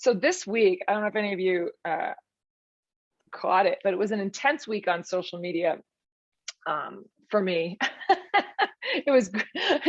So this week, I don't know if any of you caught it, but it was an intense week on social media for me. It was,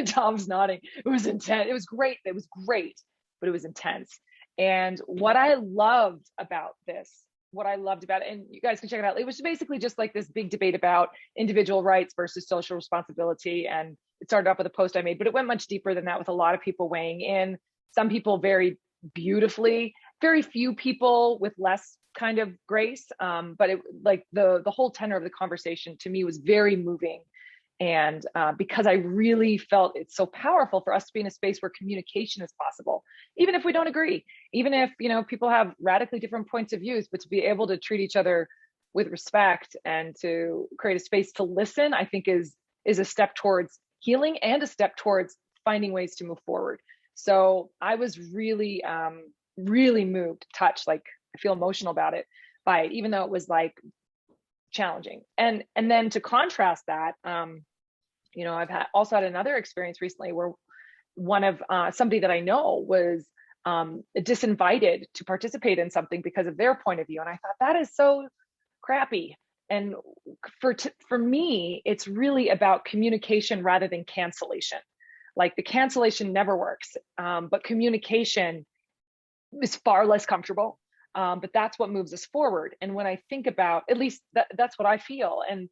Tom's nodding. It was intense. It was great. It was great, but it was intense. And what I loved about this, what I loved about it, and you guys can check it out, it was basically just like this big debate about individual rights versus social responsibility. And it started off with a post I made, but it went much deeper than that with a lot of people weighing in. Some people very beautifully, very few people with less kind of grace. But it, like the whole tenor of the conversation to me was very moving. And because I really felt it's so powerful for us to be in a space where communication is possible, even if we don't agree, even if, you know, people have radically different points of views, but to be able to treat each other with respect and to create a space to listen, I think is a step towards healing and a step towards finding ways to move forward. So I was really, really moved, touched, like I feel emotional about it, by it, even though it was like challenging. And then to contrast that, you know, I've also had another experience recently where one of somebody that I know was disinvited to participate in something because of their point of view. And I thought that is so crappy. And for me, it's really about communication rather than cancellation. Like the cancellation never works, but communication is far less comfortable. But that's what moves us forward. And when I think about, at least that's what I feel. And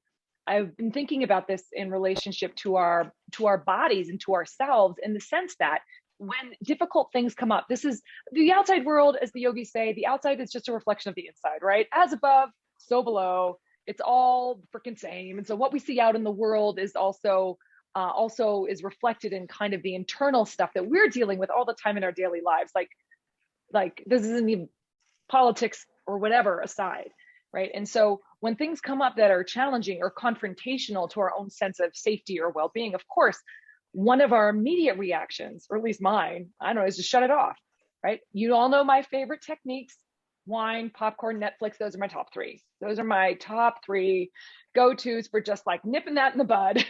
I've been thinking about this in relationship to our bodies and to ourselves, in the sense that when difficult things come up, this is the outside world, as the yogis say, the outside is just a reflection of the inside, right? As above, so below. It's all freaking same. And so what we see out in the world is also is reflected in kind of the internal stuff that we're dealing with all the time in our daily lives. Like this isn't even politics or whatever aside, right? And so when things come up that are challenging or confrontational to our own sense of safety or well-being, of course, one of our immediate reactions, or at least mine, I don't know, is to shut it off, right? You all know my favorite techniques: wine, popcorn, Netflix. Those are my top three. Those are my top three go-tos for just like nipping that in the bud.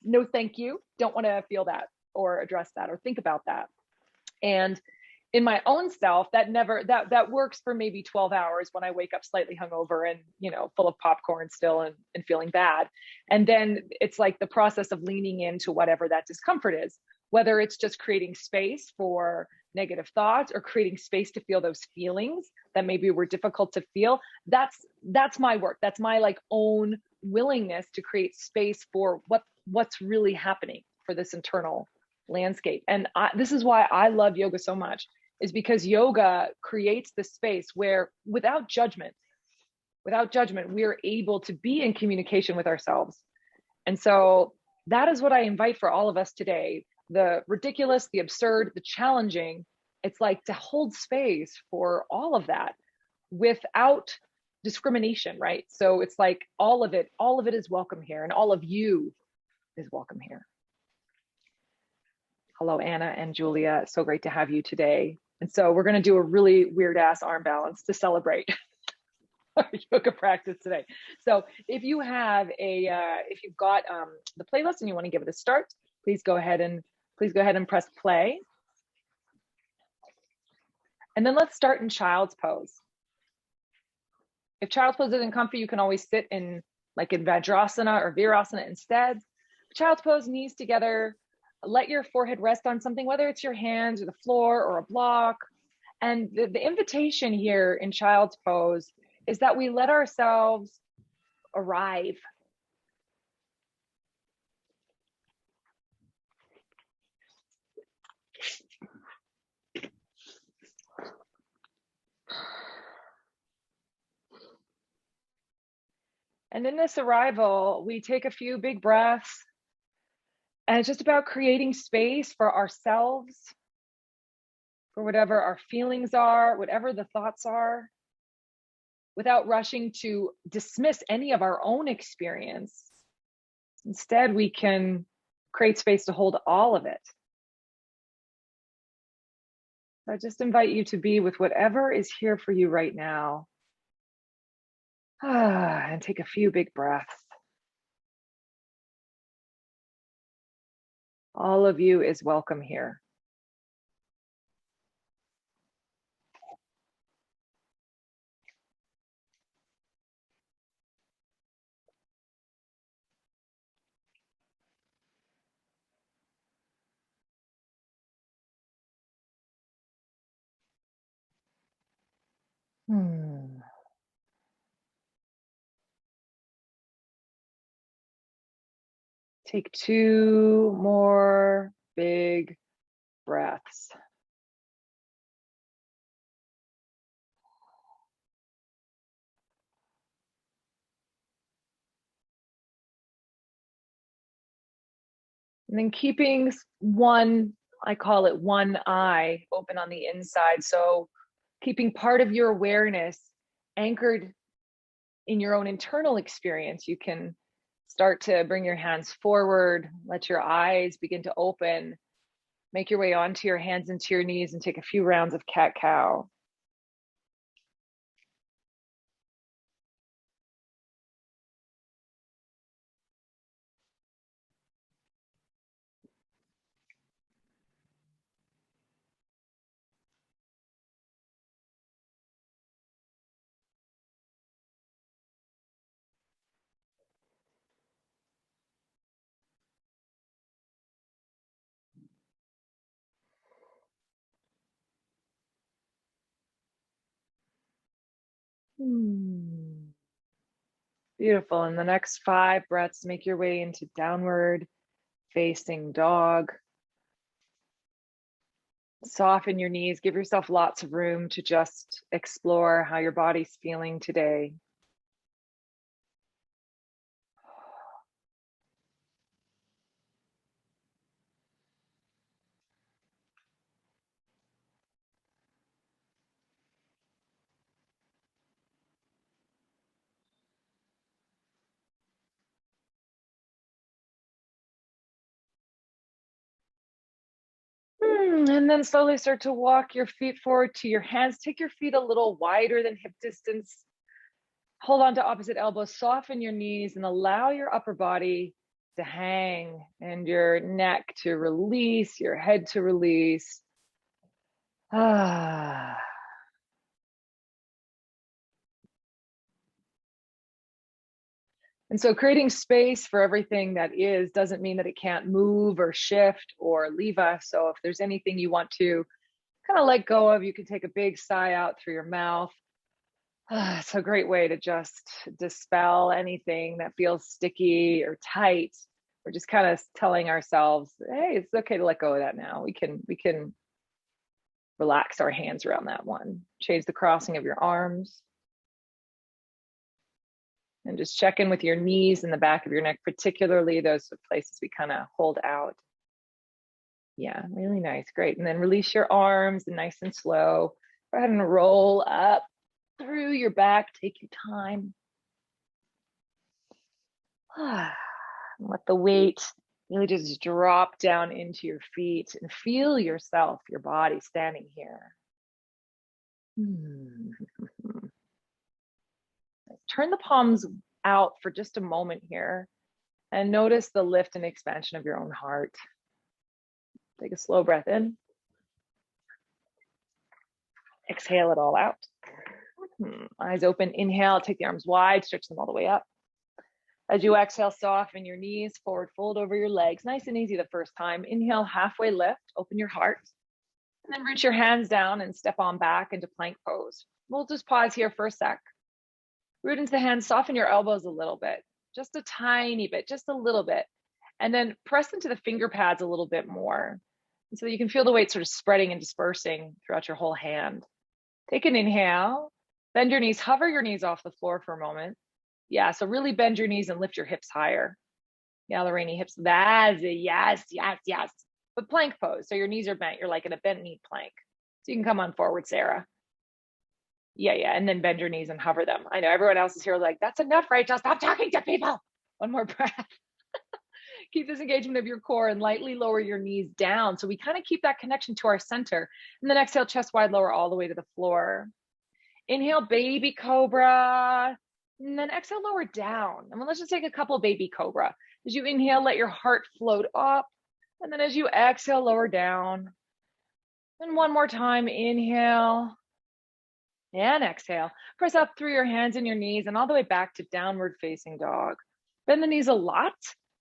No, thank you. Don't want to feel that or address that or think about that. And in my own self, that works for maybe 12 hours when I wake up slightly hungover and, you know, full of popcorn still and feeling bad. And then it's like the process of leaning into whatever that discomfort is, whether it's just creating space for negative thoughts or creating space to feel those feelings that maybe were difficult to feel. That's my work. That's my like own willingness to create space for what's really happening for this internal landscape. And this is why I love yoga so much, is because yoga creates the space where without judgment, we're able to be in communication with ourselves. And so that is what I invite for all of us today. The ridiculous, the absurd, the challenging, it's like to hold space for all of that without discrimination, right? So it's like all of it is welcome here, and all of you is welcome here. Hello, Anna and Julia. So great to have you today. And so we're going to do a really weird ass arm balance to celebrate our yoga practice today. So if you have if you've got the playlist and you want to give it a start, please go ahead and press play. And then let's start in child's pose. If child's pose isn't comfy, you can always sit in like in Vajrasana or Virasana instead. Child's pose, knees together. Let your forehead rest on something, whether it's your hands or the floor or a block. And the invitation here in child's pose is that we let ourselves arrive. And in this arrival, we take a few big breaths. And it's just about creating space for ourselves, for whatever our feelings are, whatever the thoughts are, without rushing to dismiss any of our own experience. Instead, we can create space to hold all of it. So I just invite you to be with whatever is here for you right now. And take a few big breaths. All of you is welcome here. Hmm. Take 2 more big breaths. And then keeping one, I call it one eye open on the inside. So keeping part of your awareness anchored in your own internal experience. You can start to bring your hands forward, let your eyes begin to open, make your way onto your hands and to your knees, and take a few rounds of cat cow. Beautiful. And the next 5 breaths, make your way into downward facing dog. Soften your knees, give yourself lots of room to just explore how your body's feeling today. And then slowly start to walk your feet forward to your hands. Take your feet a little wider than hip distance. Hold on to opposite elbows, soften your knees, and allow your upper body to hang and your neck to release, your head to release. Ah. And so creating space for everything that is doesn't mean that it can't move or shift or leave us. So if there's anything you want to kind of let go of, you can take a big sigh out through your mouth. It's a great way to just dispel anything that feels sticky or tight. We're just kind of telling ourselves, hey, it's okay to let go of that now. We can relax our hands around that one. Change the crossing of your arms. And just check in with your knees and the back of your neck, particularly those places we kind of hold out. Yeah, really nice. Great. And then release your arms and nice and slow. Go ahead and roll up through your back. Take your time. Let the weight really just drop down into your feet and feel yourself, your body standing here. Turn the palms out for just a moment here and notice the lift and expansion of your own heart. Take a slow breath in. Exhale it all out. Eyes open. Inhale, take the arms wide, stretch them all the way up. As you exhale, soften your knees, forward fold over your legs. Nice and easy the first time. Inhale, halfway lift, open your heart. And then reach your hands down and step on back into plank pose. We'll just pause here for a sec. Root into the hands, soften your elbows a little bit, just a tiny bit, just a little bit. And then press into the finger pads a little bit more. And so that you can feel the weight sort of spreading and dispersing throughout your whole hand. Take an inhale, bend your knees, hover your knees off the floor for a moment. Yeah, so really bend your knees and lift your hips higher. Yeah, Lorraine, hips, that's it. Yes, yes, yes. But plank pose, so your knees are bent. You're like in a bent knee plank. So you can come on forward, Sarah. Yeah, and then bend your knees and hover them. I know everyone else is here like, that's enough, Rachel. Stop talking to people. One more breath. Keep this engagement of your core and lightly lower your knees down. So we kind of keep that connection to our center. And then exhale, chest wide, lower all the way to the floor. Inhale, baby cobra. And then exhale, lower down. And then let's just take a couple baby cobra. As you inhale, let your heart float up. And then as you exhale, lower down. And one more time, inhale and exhale. Press up through your hands and your knees and all the way back to downward facing dog. Bend the knees a lot.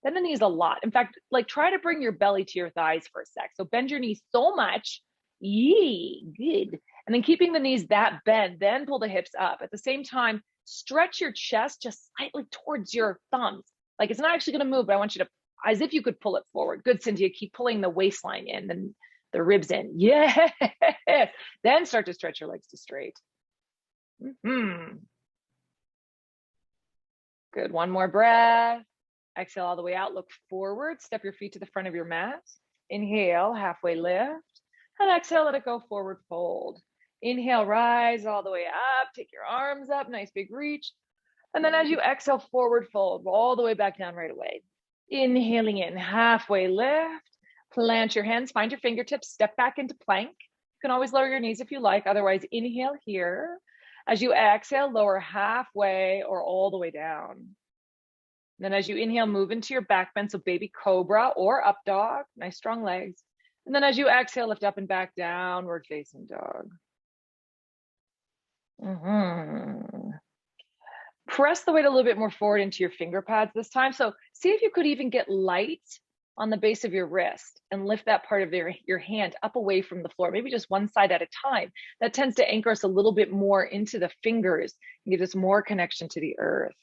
Bend the knees a lot. In fact, like try to bring your belly to your thighs for a sec. So bend your knees so much. Yee, good. And then keeping the knees that bent, then pull the hips up. At the same time, stretch your chest just slightly towards your thumbs. Like it's not actually going to move, but I want you to, as if you could pull it forward. Good, Cynthia. Keep pulling the waistline in, then the ribs in. Yes. Then start to stretch your legs to straight. Good. One more breath. Exhale all the way out. Look forward. Step your feet to the front of your mat. Inhale, halfway lift. And exhale, let it go, forward fold. Inhale, rise all the way up. Take your arms up, nice big reach. And then as you exhale, forward fold, all the way back down right away. Inhaling in, halfway lift. Plant your hands, find your fingertips, step back into plank. You can always lower your knees if you like. Otherwise, inhale here. As you exhale, lower halfway or all the way down. Then as you inhale, move into your back bend, so baby cobra or up dog, nice strong legs. And then as you exhale, lift up and back, downward facing dog. Press the weight a little bit more forward into your finger pads this time. So see if you could even get light on the base of your wrist and lift that part of your hand up away from the floor, maybe just one side at a time. That tends to anchor us a little bit more into the fingers and gives us more connection to the earth.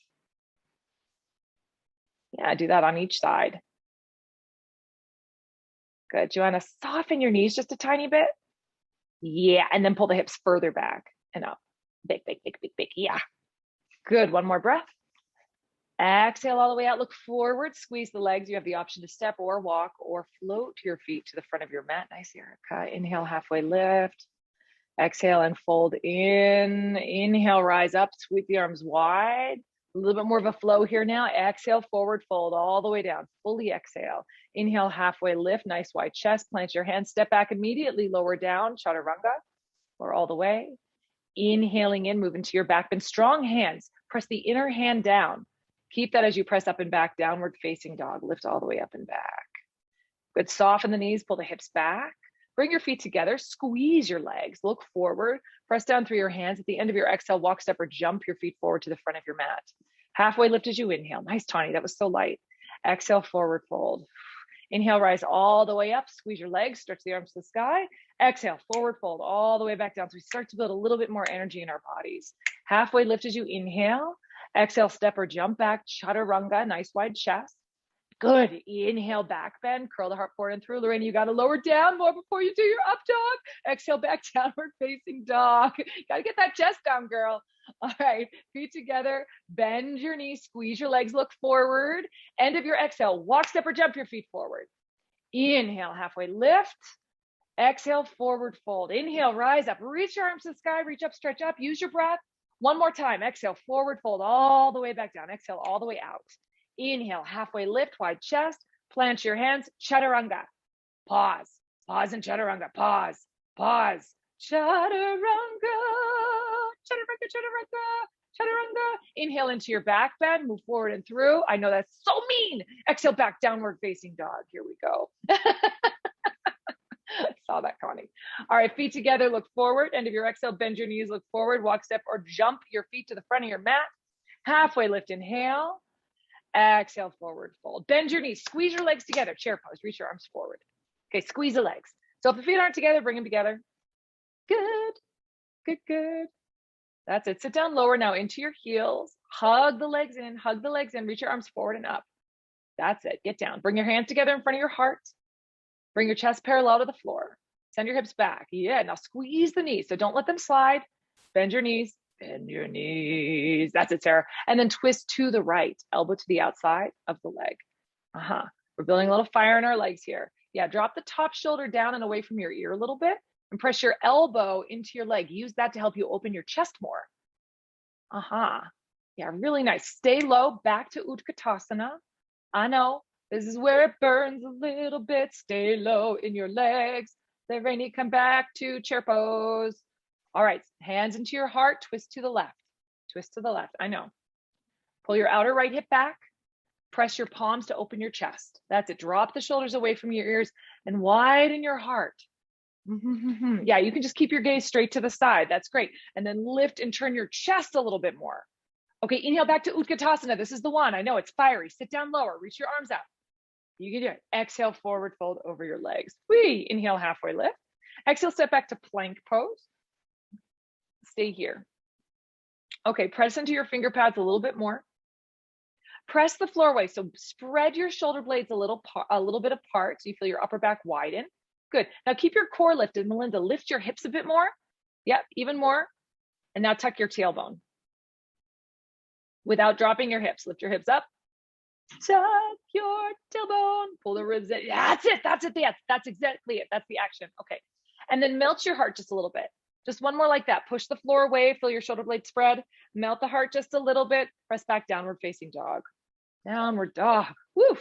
Yeah, do that on each side. Good. Do you want to soften your knees just a tiny bit? Yeah, and then pull the hips further back and up. Big, big, big, big, big. Yeah. Good. One more breath. Exhale all the way out. Look forward. Squeeze the legs. You have the option to step or walk or float your feet to the front of your mat. Nice, Erica. Inhale, halfway lift. Exhale and fold in. Inhale, rise up. Sweep the arms wide. A little bit more of a flow here now. Exhale, forward fold all the way down. Fully exhale. Inhale, halfway lift. Nice wide chest. Plant your hands. Step back immediately. Lower down. Chaturanga or all the way. Inhaling in. Move into your back bend. Strong hands. Press the inner hand down. Keep that as you press up and back. Downward facing dog. Lift all the way up and back. Good. Soften the knees. Pull the hips back. Bring your feet together. Squeeze your legs. Look forward. Press down through your hands. At the end of your exhale, walk, step, or jump your feet forward to the front of your mat. Halfway lift as you inhale. Nice, Tani. That was so light. Exhale, forward fold. Inhale, rise all the way up. Squeeze your legs. Stretch the arms to the sky. Exhale, forward fold all the way back down. So we start to build a little bit more energy in our bodies. Halfway lift as you inhale. Exhale, step or jump back. Chaturanga. Nice wide chest. Good. Inhale, back bend, curl the heart forward and through. Lorraine, you got to lower down more before you do your up dog. Exhale, back downward facing dog. Got to get that chest down, girl. All right, feet together, bend your knees, squeeze your legs, look forward. End of your exhale, walk, step, or jump your feet forward. Inhale, halfway lift. Exhale, forward fold. Inhale, rise up, reach your arms to the sky, reach up, stretch up, use your breath. One more time. Exhale, forward fold all the way back down. Exhale, all the way out. Inhale, halfway lift, wide chest, plant your hands, chaturanga. Pause, pause and chaturanga, pause, pause. Chaturanga, chaturanga, chaturanga, chaturanga. Inhale into your back bend, move forward and through. I know that's so mean. Exhale, back, downward facing dog. Here we go. Saw that, Connie. All right, feet together, look forward. End of your exhale, bend your knees, look forward, walk, step, or jump your feet to the front of your mat. Halfway lift, inhale. Exhale, forward fold. Bend your knees, squeeze your legs together. Chair pose, reach your arms forward. Okay, squeeze the legs. So if the feet aren't together, bring them together. Good, good, good. That's it. Sit down lower now into your heels. Hug the legs in, reach your arms forward and up. That's it. Get down. Bring your hands together in front of your heart. Bring your chest parallel to the floor. Send your hips back. Yeah, now squeeze the knees. So don't let them slide. Bend your knees. Bend your knees. That's it, Sarah. And then twist to the right, elbow to the outside of the leg. We're building a little fire in our legs here. Yeah, drop the top shoulder down and away from your ear a little bit and press your elbow into your leg. Use that to help you open your chest more. Yeah, really nice. Stay low, back to Utkatasana. I know, this is where it burns a little bit. Stay low in your legs. Then Rainy, come back to chair pose. All right, hands into your heart, twist to the left. Twist to the left, I know. Pull your outer right hip back. Press your palms to open your chest. That's it. Drop the shoulders away from your ears and widen your heart. Yeah, you can just keep your gaze straight to the side. That's great. And then lift and turn your chest a little bit more. Okay, inhale back to Utkatasana. This is the one. I know it's fiery. Sit down lower. Reach your arms out. You can do it. Exhale, forward fold over your legs. Whee! Inhale, halfway lift. Exhale, step back to plank pose. Stay here. Okay, press into your finger pads a little bit more. Press the floor away. So spread your shoulder blades a little bit apart so you feel your upper back widen. Good. Now keep your core lifted. Melinda, lift your hips a bit more. Yep, even more. And now tuck your tailbone. Without dropping your hips. Lift your hips up. Tuck your tailbone. Pull the ribs in. That's it. That's it. That's exactly it. That's the action. Okay. And then melt your heart just a little bit. Just one more like that. Push the floor away. Feel your shoulder blade spread. Melt the heart just a little bit. Press back, downward facing dog. Downward dog. Woo.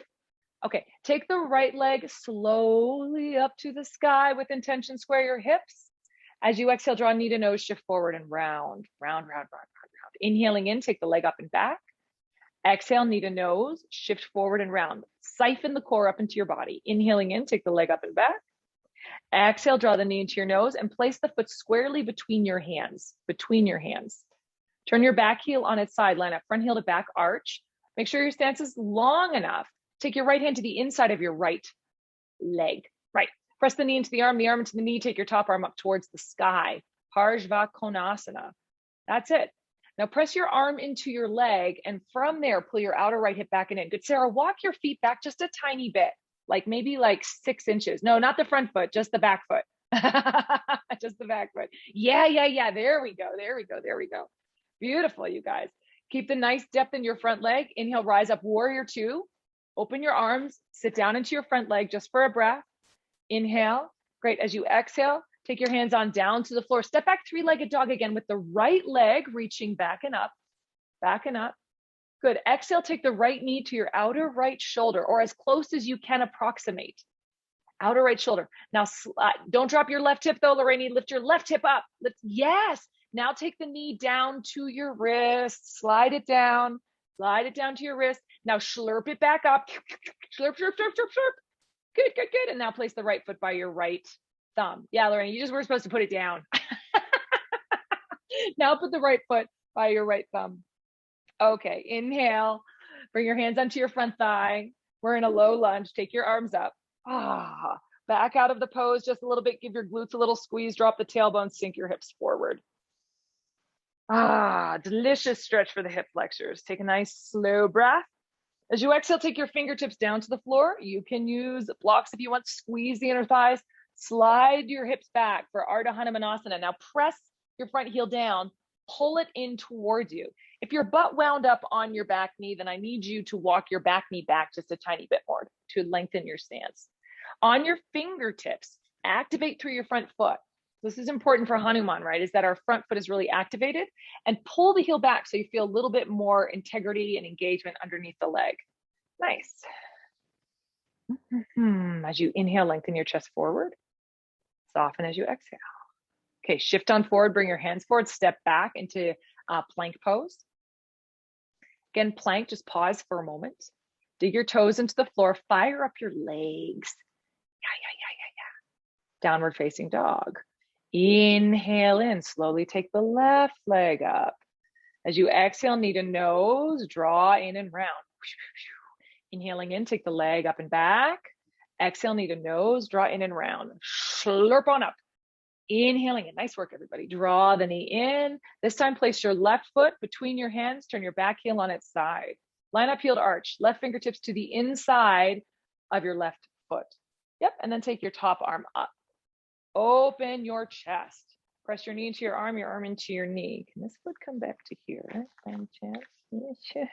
Okay. Take the right leg slowly up to the sky with intention. Square your hips. As you exhale, draw knee to nose, shift forward and round, round, round, round, round, round. Inhaling in, take the leg up and back. Exhale, knee to nose, shift forward and round. Siphon the core up into your body. Inhaling in, take the leg up and back. Exhale, draw the knee into your nose and place the foot squarely between your hands, Turn your back heel on its side, line up front heel to back arch. Make sure your stance is long enough. Take your right hand to the inside of your right leg. Right. Press the knee into the arm into the knee. Take your top arm up towards the sky. Parshva Konasana. That's it. Now press your arm into your leg and from there, pull your outer right hip back and in. Good, Sarah, walk your feet back just a tiny bit, like maybe like 6 inches. No, not the front foot, just the back foot. Just the back foot. Yeah. There we go. Beautiful, you guys. Keep the nice depth in your front leg. Inhale, rise up, warrior two. Open your arms, sit down into your front leg just for a breath. Inhale. Great. As you exhale, take your hands on down to the floor. Step back, three-legged dog again with the right leg reaching back and up. Good. Exhale, take the right knee to your outer right shoulder or as close as you can approximate. Outer right shoulder. Now, don't drop your left hip though, Lorraine. Lift your left hip up. Yes. Now take the knee down to your wrist. Slide it down to your wrist. Now slurp it back up. Slurp. Good. And now place the right foot by your right thumb. Yeah, Lorraine, you just were supposed to put it down. Now put the right foot by your right thumb. Okay, inhale. Bring your hands onto your front thigh. We're in a low lunge. Take your arms up. Back out of the pose just a little bit. Give your glutes a little squeeze. Drop the tailbone. Sink your hips forward. Delicious stretch for the hip flexors. Take a nice slow breath. As you exhale, take your fingertips down to the floor. You can use blocks if you want. Squeeze the inner thighs. Slide your hips back for Ardha Hanumanasana. Now press your front heel down. Pull it in towards you. If your butt wound up on your back knee, then I need you to walk your back knee back just a tiny bit more to lengthen your stance. On your fingertips, activate through your front foot. This is important for Hanuman, right? Is that our front foot is really activated and pull the heel back so you feel a little bit more integrity and engagement underneath the leg. Nice. As you inhale, lengthen your chest forward. Soften as you exhale. Okay, shift on forward, bring your hands forward, step back into plank pose. Again, plank, just pause for a moment. Dig your toes into the floor, fire up your legs. Downward facing dog. Inhale in, slowly take the left leg up. As you exhale, knee to nose, draw in and round. Inhaling in, take the leg up and back. Exhale, knee to nose, draw in and round. Slurp on up. Inhaling in. Nice work, everybody. Draw the knee in. This time, place your left foot between your hands. Turn your back heel on its side. Line up, heel to arch. Left fingertips to the inside of your left foot. Yep, and then take your top arm up. Open your chest. Press your knee into your arm into your knee. Can this foot come back to here? And chest.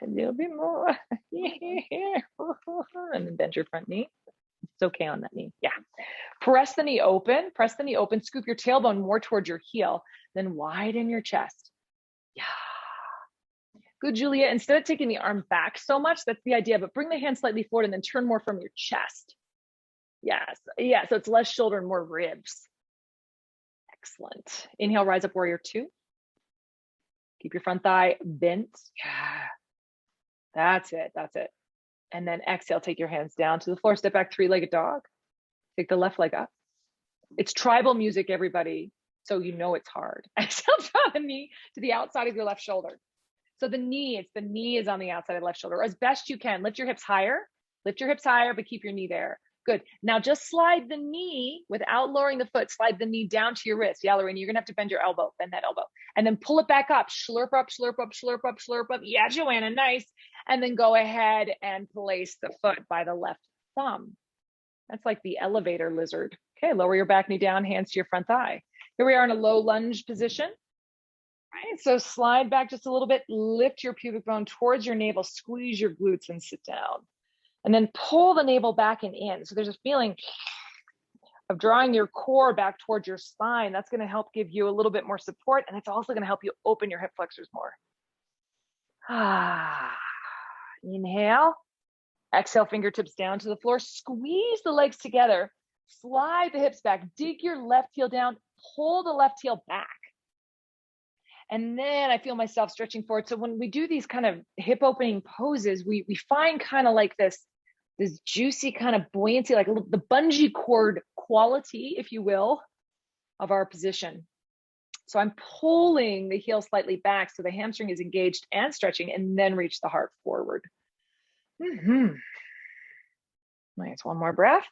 A little bit more. And then bend your front knee. It's okay on that knee. Yeah. Press the knee open. Scoop your tailbone more towards your heel. Then widen your chest. Yeah. Good, Julia. Instead of taking the arm back so much, that's the idea, but bring the hand slightly forward and then turn more from your chest. Yes. Yeah. So it's less shoulder and more ribs. Excellent. Inhale, rise up, warrior two. Keep your front thigh bent. Yeah. That's it. And then exhale, take your hands down to the floor, step back, three-legged dog. Take the left leg up. It's tribal music, everybody. So you know it's hard. Exhale, draw the knee to the outside of your left shoulder. So the knee is on the outside of the left shoulder. As best you can, lift your hips higher, but keep your knee there. Good. Now just slide the knee without lowering the foot. Slide the knee down to your wrist. Yeah, Lorraine, you're gonna have to bend your elbow, bend that elbow. And then pull it back up, slurp up, slurp up, slurp up, slurp up. Yeah, Joanna, nice. And then go ahead and place the foot by the left thumb. That's like the elevator lizard. Okay, lower your back knee down, hands to your front thigh. Here we are in a low lunge position. Right, so slide back just a little bit, lift your pubic bone towards your navel, squeeze your glutes and sit down. And then pull the navel back and in. So there's a feeling of drawing your core back towards your spine. That's gonna help give you a little bit more support, and it's also gonna help you open your hip flexors more. Inhale. Exhale, fingertips down to the floor. Squeeze the legs together. Slide the hips back. Dig your left heel down. Pull the left heel back. And then I feel myself stretching forward. So when we do these kind of hip opening poses, we find kind of like this juicy kind of buoyancy, like the bungee cord quality, if you will, of our position. So I'm pulling the heel slightly back so the hamstring is engaged and stretching, and then reach the heart forward. Nice, one more breath.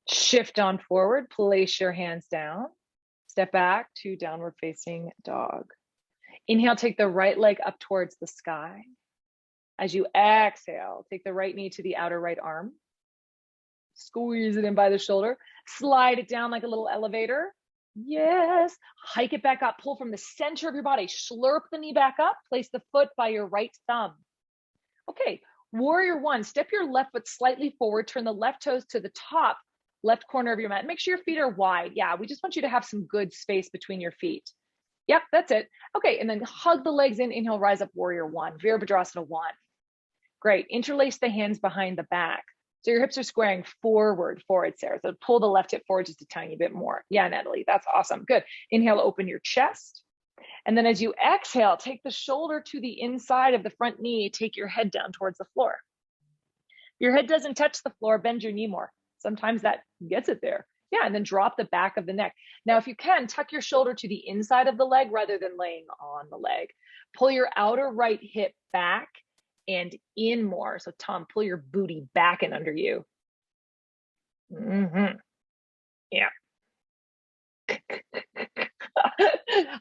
Shift on forward, place your hands down. Step back to downward facing dog. Inhale, take the right leg up towards the sky. As you exhale, take the right knee to the outer right arm. Squeeze it in by the shoulder. Slide it down like a little elevator. Yes. Hike it back up. Pull from the center of your body. Slurp the knee back up. Place the foot by your right thumb. Okay, warrior one. Step your left foot slightly forward. Turn the left toes to the top left corner of your mat. Make sure your feet are wide. Yeah, we just want you to have some good space between your feet. Yep, that's it. Okay, and then hug the legs in. Inhale, rise up, warrior one. Virabhadrasana one. Great. Interlace the hands behind the back. So your hips are squaring forward, Sarah. So pull the left hip forward just a tiny bit more. Yeah, Natalie, that's awesome. Good. Inhale, open your chest. And then as you exhale, take the shoulder to the inside of the front knee. Take your head down towards the floor. If your head doesn't touch the floor, bend your knee more. Sometimes that gets it there. Yeah, and then drop the back of the neck. Now, if you can, tuck your shoulder to the inside of the leg rather than laying on the leg. Pull your outer right hip back and in more. So Tom, pull your booty back and under you. Yeah.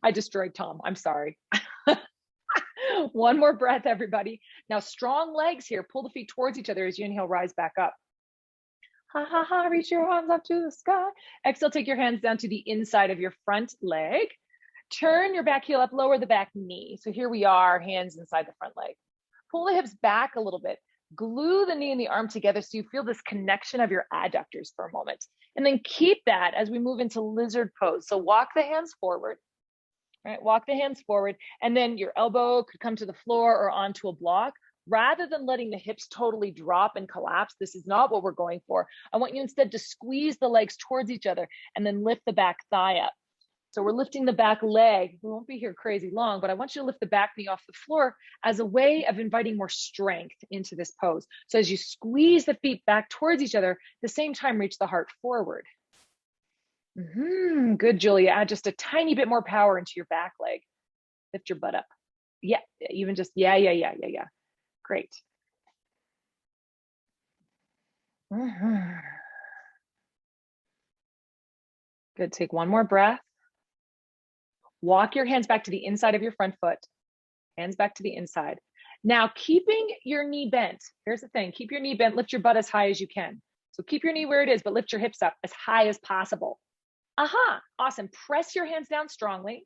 I destroyed Tom. I'm sorry. One more breath, everybody. Now, strong legs here. Pull the feet towards each other as you inhale, rise back up. Ha ha ha, reach your arms up to the sky. Exhale, take your hands down to the inside of your front leg. Turn your back heel up, lower the back knee. So here we are, hands inside the front leg. Pull the hips back a little bit. Glue the knee and the arm together so you feel this connection of your adductors for a moment. And then keep that as we move into lizard pose. So walk the hands forward, right? Walk the hands forward, and then your elbow could come to the floor or onto a block. Rather than letting the hips totally drop and collapse, this is not what we're going for. I want you instead to squeeze the legs towards each other and then lift the back thigh up. So we're lifting the back leg. We won't be here crazy long, but I want you to lift the back knee off the floor as a way of inviting more strength into this pose. So as you squeeze the feet back towards each other, at the same time, reach the heart forward. Good, Julia. Add just a tiny bit more power into your back leg. Lift your butt up. Yeah, even just, yeah. Great. Good, take one more breath. Walk your hands back to the inside of your front foot. Hands back to the inside. Now, keeping your knee bent. Here's the thing, keep your knee bent, lift your butt as high as you can. So keep your knee where it is, but lift your hips up as high as possible. Awesome, press your hands down strongly.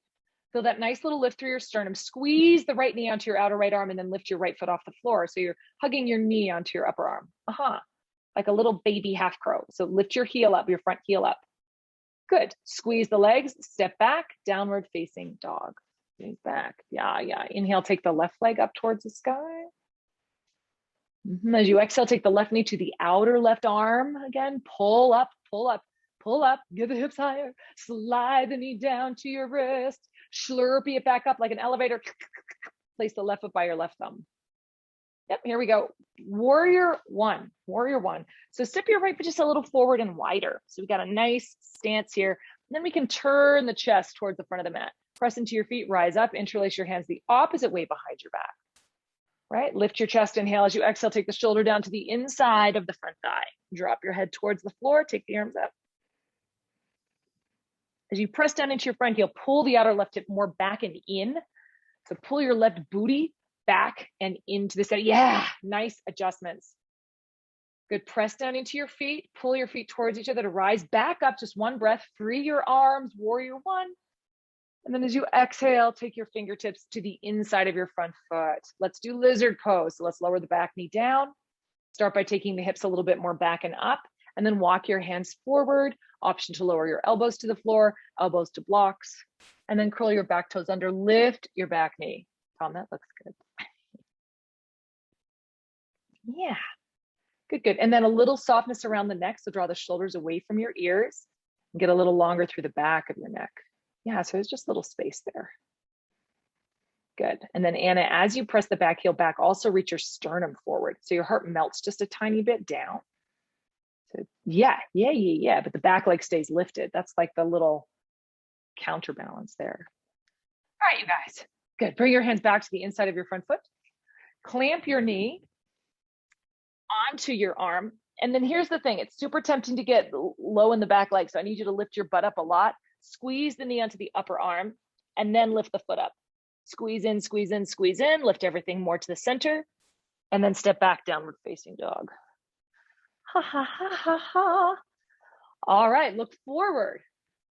Feel that nice little lift through your sternum. Squeeze the right knee onto your outer right arm and then lift your right foot off the floor. So you're hugging your knee onto your upper arm. Like a little baby half crow. So lift your heel up, your front heel up. Good. Squeeze the legs, step back, downward facing dog. Lean back. Yeah. Inhale, take the left leg up towards the sky. As you exhale, take the left knee to the outer left arm. Again, pull up, pull up, pull up. Get the hips higher. Slide the knee down to your wrist. Slurpee it back up like an elevator. Place the left foot by your left thumb. Yep, here we go. Warrior one. So step your right foot just a little forward and wider. So we got a nice stance here. And then we can turn the chest towards the front of the mat. Press into your feet, rise up, interlace your hands the opposite way behind your back. Right? Lift your chest, inhale. As you exhale, take the shoulder down to the inside of the front thigh. Drop your head towards the floor, take the arms up. As you press down into your front heel, pull the outer left hip more back and in. So pull your left booty back and into the center. Yeah, nice adjustments. Good, press down into your feet, pull your feet towards each other to rise back up, just one breath, free your arms, warrior one. And then as you exhale, take your fingertips to the inside of your front foot. Let's do lizard pose. So let's lower the back knee down. Start by taking the hips a little bit more back and up, and then walk your hands forward. Option to lower your elbows to the floor, elbows to blocks, and then curl your back toes under, lift your back knee. Tom, that looks good. Yeah, good, good. And then a little softness around the neck, so draw the shoulders away from your ears and get a little longer through the back of your neck. Yeah, so there's just a little space there. Good. And then Anna, as you press the back heel back, also reach your sternum forward. So your heart melts just a tiny bit down. So yeah. But the back leg stays lifted. That's like the little counterbalance there. All right, you guys. Good. Bring your hands back to the inside of your front foot. Clamp your knee onto your arm. And then here's the thing. It's super tempting to get low in the back leg. So I need you to lift your butt up a lot. Squeeze the knee onto the upper arm and then lift the foot up. Squeeze in, squeeze in, squeeze in. Lift everything more to the center. And then step back, downward facing dog. Ha, ha, ha, ha, ha. All right, look forward.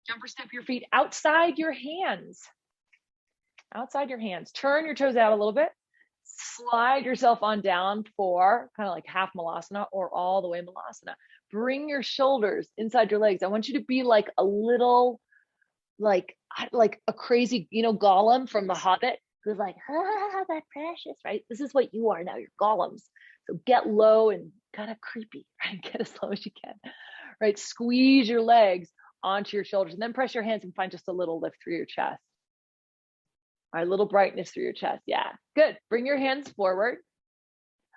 Jump or step your feet outside your hands. Outside your hands. Turn your toes out a little bit. Slide yourself on down for kind of like half malasana or all the way malasana. Bring your shoulders inside your legs. I want you to be like a little, like a crazy, Gollum from The Hobbit, who's like, that precious, right? This is what you are now, you're golems. So get low and kind of creepy, right? Get as low as you can, right? Squeeze your legs onto your shoulders and then press your hands and find just a little lift through your chest. All right, little brightness through your chest. Yeah, good. Bring your hands forward.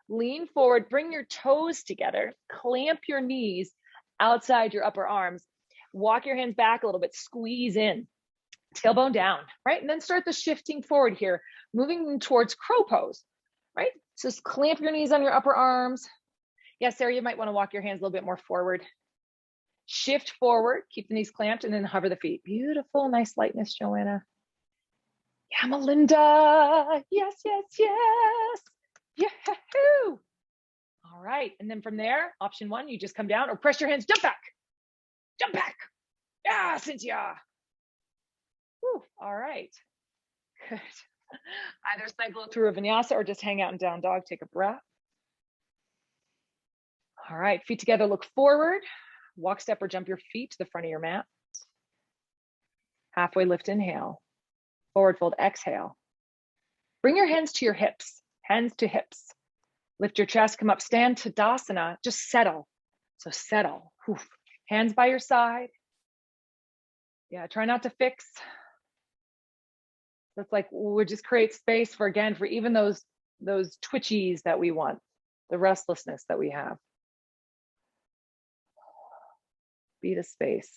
Lean forward, bring your toes together, clamp your knees outside your upper arms. Walk your hands back a little bit, squeeze in, tailbone down, right? And then start the shifting forward here, moving towards crow pose, right? So just clamp your knees on your upper arms. Yeah, Sarah, you might want to walk your hands a little bit more forward. Shift forward, keep the knees clamped, and then hover the feet. Beautiful, nice lightness, Joanna. Yeah, Melinda. Yes, yes, yes. Yahoo! All right, and then from there, option one, you just come down or press your hands, jump back. Jump back. Yeah, Cynthia. Whew. All right. Good. Either cycle through a vinyasa or just hang out in down dog. Take a breath. All right, feet together, look forward. Walk, step, or jump your feet to the front of your mat. Halfway lift, inhale. Forward fold, exhale. Bring your hands to your hips, hands to hips. Lift your chest, come up, stand Tittibhasana. Just settle. So settle. Oof. Hands by your side. Yeah, try not to fix. That's like, we'll just create space for, again, for even those twitchies that we want, the restlessness that we have. Be the space.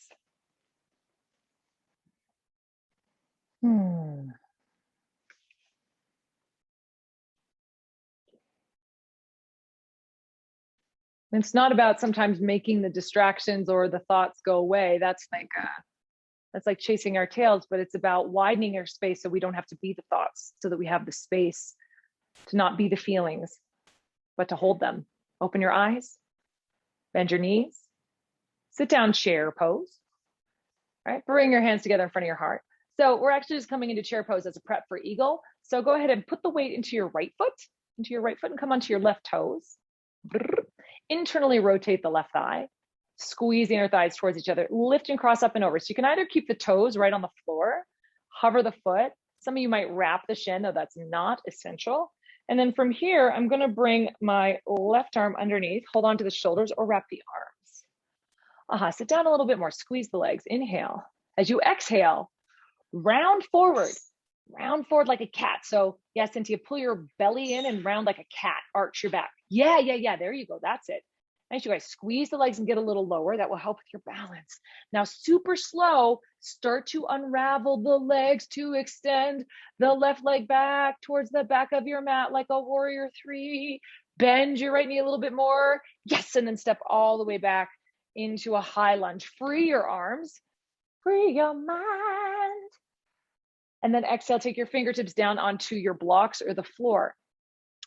It's not about sometimes making the distractions or the thoughts go away. That's like chasing our tails, but it's about widening our space so we don't have to be the thoughts, so that we have the space to not be the feelings, but to hold them. Open your eyes, bend your knees, sit down chair pose, right? Bring your hands together in front of your heart. So we're actually just coming into chair pose as a prep for eagle. So go ahead and put the weight into your right foot, and come onto your left toes. Internally rotate the left thigh, squeeze the inner thighs towards each other, lift and cross up and over. So you can either keep the toes right on the floor, hover the foot. Some of you might wrap the shin, though that's not essential. And then from here, I'm gonna bring my left arm underneath, hold on to the shoulders or wrap the arms. Sit down a little bit more, squeeze the legs, inhale. As you exhale, round forward like a cat. So yeah, Cynthia, pull your belly in and round like a cat, arch your back. Yeah, there you go, that's it. Nice, you guys, squeeze the legs and get a little lower. That will help with your balance. Now, super slow, start to unravel the legs to extend the left leg back towards the back of your mat like a warrior three. Bend your right knee a little bit more. Yes, and then step all the way back into a high lunge. Free your arms, free your mind. And then exhale, take your fingertips down onto your blocks or the floor.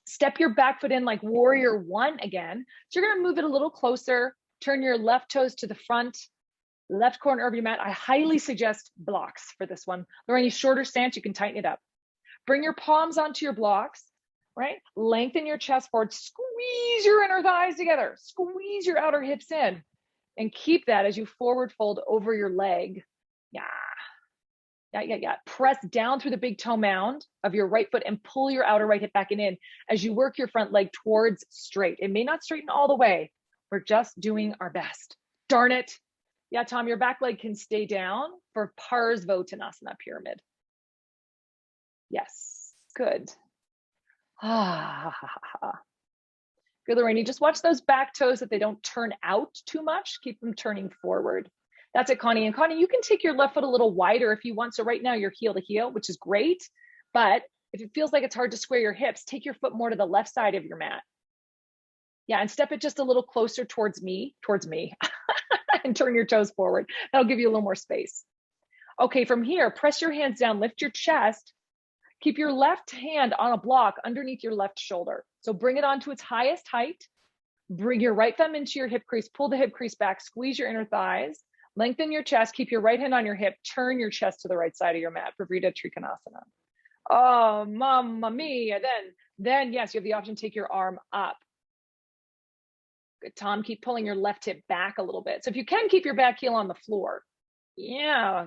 Step your back foot in like warrior one again. So you're gonna move it a little closer. Turn your left toes to the front, left corner of your mat. I highly suggest blocks for this one. Or any shorter stance, you can tighten it up. Bring your palms onto your blocks, right? Lengthen your chest forward, squeeze your inner thighs together, squeeze your outer hips in, and keep that as you forward fold over your leg. Yeah. Press down through the big toe mound of your right foot and pull your outer right hip back and in as you work your front leg towards straight. It may not straighten all the way. We're just doing our best. Darn it. Yeah, Tom, your back leg can stay down for Parsvottanasana pyramid. Yes, good. Good, Lorraine. Just watch those back toes that they don't turn out too much. Keep them turning forward. That's it, Connie. And Connie, you can take your left foot a little wider if you want. So right now you're heel to heel, which is great. But if it feels like it's hard to square your hips, take your foot more to the left side of your mat. Yeah, and step it just a little closer towards me, and turn your toes forward. That'll give you a little more space. Okay, from here, press your hands down, lift your chest. Keep your left hand on a block underneath your left shoulder. So bring it onto its highest height. Bring your right thumb into your hip crease, pull the hip crease back, squeeze your inner thighs. Lengthen your chest, keep your right hand on your hip, turn your chest to the right side of your mat for Vrita Trikonasana. Oh, mamma mia. Then yes, you have the option to take your arm up. Good, Tom, keep pulling your left hip back a little bit. So if you can, keep your back heel on the floor. Yeah.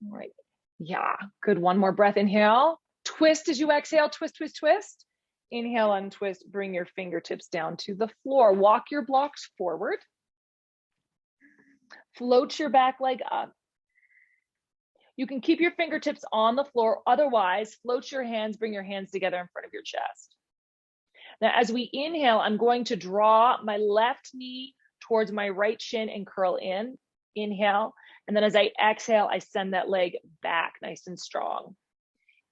All right, yeah, good. One more breath, inhale. Twist as you exhale, twist, twist, twist. Inhale, untwist, bring your fingertips down to the floor. Walk your blocks forward. Float your back leg up. You can keep your fingertips on the floor. Otherwise, float your hands, bring your hands together in front of your chest. Now, as we inhale, I'm going to draw my left knee towards my right shin and curl in. Inhale. And then as I exhale, I send that leg back nice and strong.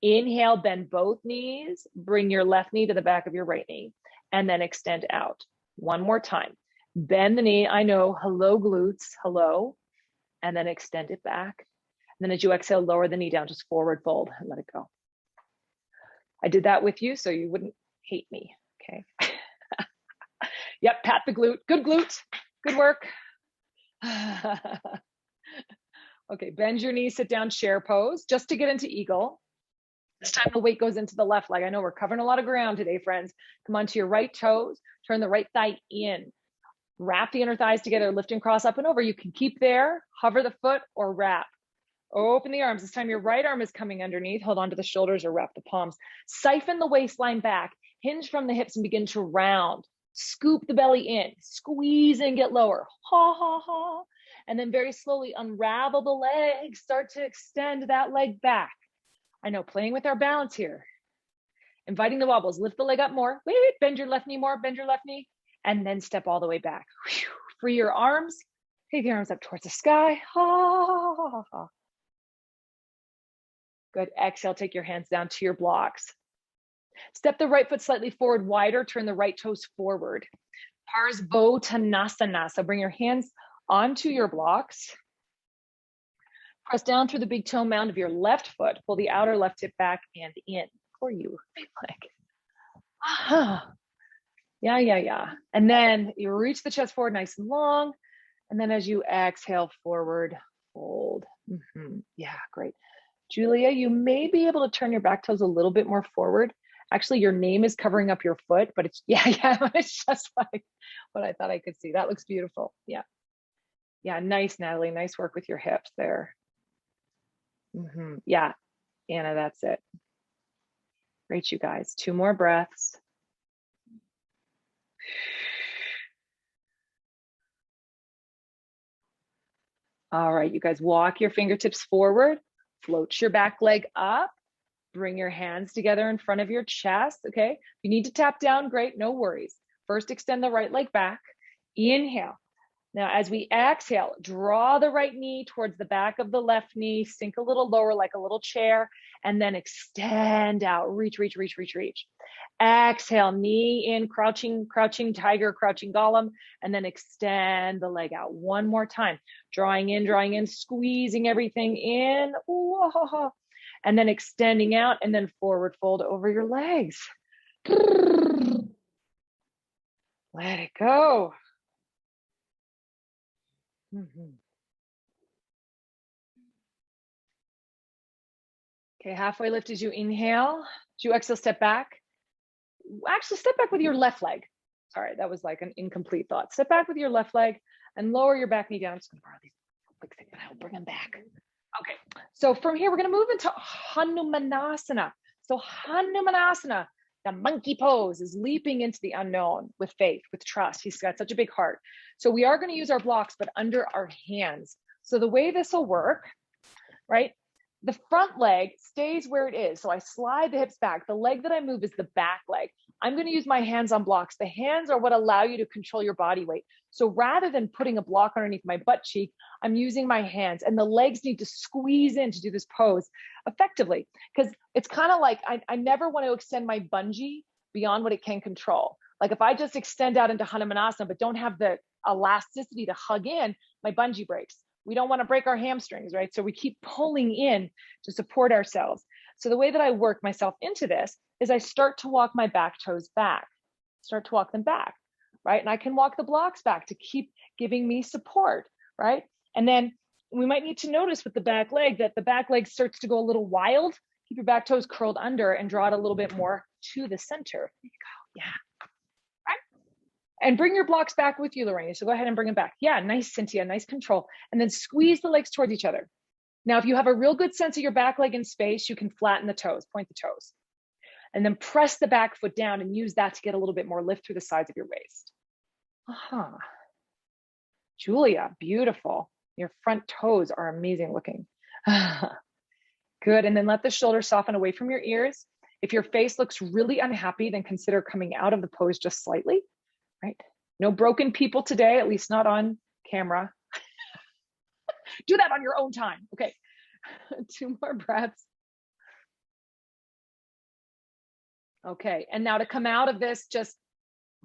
Inhale, bend both knees, bring your left knee to the back of your right knee, and then extend out. One more time. Bend the knee, I know, hello glutes, hello, and then extend it back. And then as you exhale, lower the knee down, just forward fold and let it go. I did that with you so you wouldn't hate me, okay? Yep, pat the glute, good work. Okay, bend your knees, sit down, chair pose, just to get into eagle. This time the weight goes into the left leg. I know we're covering a lot of ground today, friends. Come onto your right toes, turn the right thigh in. Wrap the inner thighs together, lift and cross up and over. You can keep there, hover the foot or wrap. Open the arms. This time your right arm is coming underneath. Hold on to the shoulders or wrap the palms. Siphon the waistline back, hinge from the hips and begin to round. Scoop the belly in, squeeze and get lower. Ha, ha, ha. And then very slowly unravel the legs. Start to extend that leg back. I know, playing with our balance here. Inviting the wobbles, lift the leg up more. Wait, bend your left knee more, bend your left knee. And then step all the way back. Whew. Free your arms. Take the arms up towards the sky. Ha, ha, ha. Good, exhale, take your hands down to your blocks. Step the right foot slightly forward, wider, turn the right toes forward. Parsvottanasana, so bring your hands onto your blocks. Press down through the big toe mound of your left foot. Pull the outer left hip back and in for you. Yeah. And then you reach the chest forward nice and long. And then as you exhale forward, fold. Yeah, great. Julia, you may be able to turn your back toes a little bit more forward. Actually, your name is covering up your foot, but it's, it's just like what I thought I could see. That looks beautiful. Yeah, nice, Natalie. Nice work with your hips there. Yeah, Anna, that's it. Great, you guys. 2 more breaths. All right, you guys, walk your fingertips forward, float your back leg up, bring your hands together in front of your chest, okay? If you need to tap down, great, no worries. First, extend the right leg back. Inhale, Now, as we exhale, draw the right knee towards the back of the left knee, sink a little lower like a little chair, and then extend out, reach, reach, reach, reach, reach. Exhale, knee in, crouching, crouching tiger, crouching golem, and then extend the leg out. One more time, drawing in, squeezing everything in, whoa, and then extending out, and then forward fold over your legs. Let it go. Okay, halfway lift as you inhale. As you exhale, step back. Actually, step back with your left leg. Sorry, that was like an incomplete thought. Step back with your left leg and lower your back knee down. I'm just gonna borrow these quick things, but I'll bring them back. Okay, so from here, we're gonna move into Hanumanasana. So Hanumanasana, the monkey pose, is leaping into the unknown with faith, with trust. He's got such a big heart. So we are gonna use our blocks, but under our hands. So the way this will work, right? The front leg stays where it is. So I slide the hips back. The leg that I move is the back leg. I'm going to use my hands on blocks. The hands are what allow you to control your body weight. So rather than putting a block underneath my butt cheek, I'm using my hands, and the legs need to squeeze in to do this pose effectively. Because it's kind of like I never want to extend my bungee beyond what it can control. Like if I just extend out into Hanumanasana, but don't have the elasticity to hug in, my bungee breaks. We don't want to break our hamstrings, right? So we keep pulling in to support ourselves. So the way that I work myself into this is I start to walk my back toes back, start to walk them back, right? And I can walk the blocks back to keep giving me support, right? And then we might need to notice with the back leg that the back leg starts to go a little wild. Keep your back toes curled under and draw it a little bit more to the center. There you go, yeah. And bring your blocks back with you, Lorraine. So go ahead and bring them back. Yeah, nice, Cynthia, nice control. And then squeeze the legs towards each other. Now, if you have a real good sense of your back leg in space, you can flatten the toes, point the toes. And then press the back foot down and use that to get a little bit more lift through the sides of your waist. Julia, beautiful. Your front toes are amazing looking. Good, and then let the shoulders soften away from your ears. If your face looks really unhappy, then consider coming out of the pose just slightly. Right? No broken people today, at least not on camera. Do that on your own time. Okay. 2 more breaths. Okay. And now to come out of this, just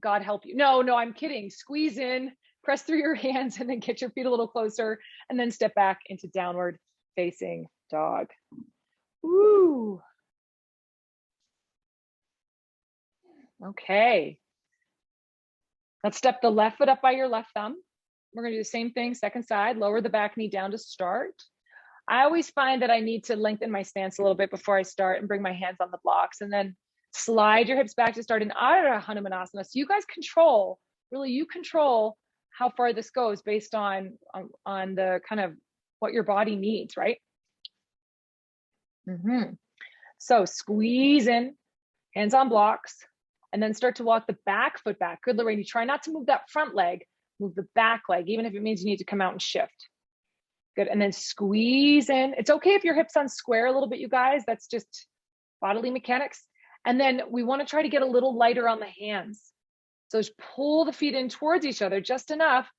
God help you. No, I'm kidding. Squeeze in, press through your hands, and then get your feet a little closer, and then step back into downward facing dog. Woo. Okay. Let's step the left foot up by your left thumb. We're gonna do the same thing, second side, lower the back knee down to start. I always find that I need to lengthen my stance a little bit before I start and bring my hands on the blocks, and then slide your hips back to start in Ardha Hanumanasana. So you guys control, really you control how far this goes based on the kind of what your body needs, right? So squeeze in, hands on blocks, and then start to walk the back foot back. Good, Lorraine. You try not to move that front leg, move the back leg, even if it means you need to come out and shift. Good, and then squeeze in. It's okay if your hips unsquare a little bit, you guys. That's just bodily mechanics. And then we want to try to get a little lighter on the hands. So just pull the feet in towards each other just enough.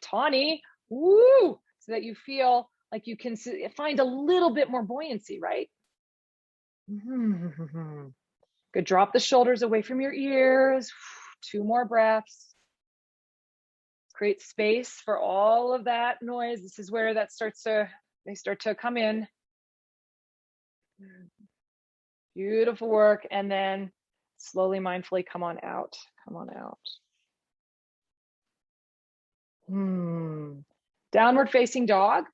Tawny, woo, so that you feel like you can find a little bit more buoyancy, right? Good, drop the shoulders away from your ears. 2 more breaths. Create space for all of that noise. This is where that they start to come in. Beautiful work. And then slowly, mindfully come on out. Come on out. Downward facing dog.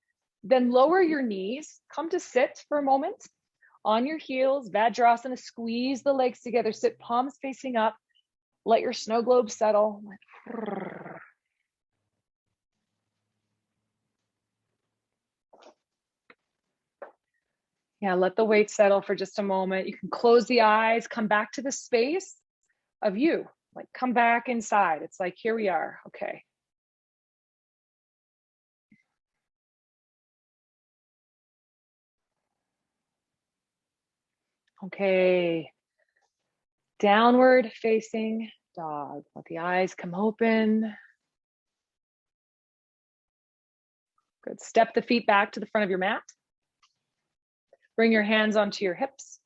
Then lower your knees. Come to sit for a moment. On your heels, Vajrasana, squeeze the legs together, sit palms facing up. Let your snow globe settle. Yeah, let the weight settle for just a moment. You can close the eyes, come back to the space of you, like come back inside. It's like, here we are, okay. Okay, downward facing dog. Let the eyes come open. Good. Step the feet back to the front of your mat. Bring your hands onto your hips.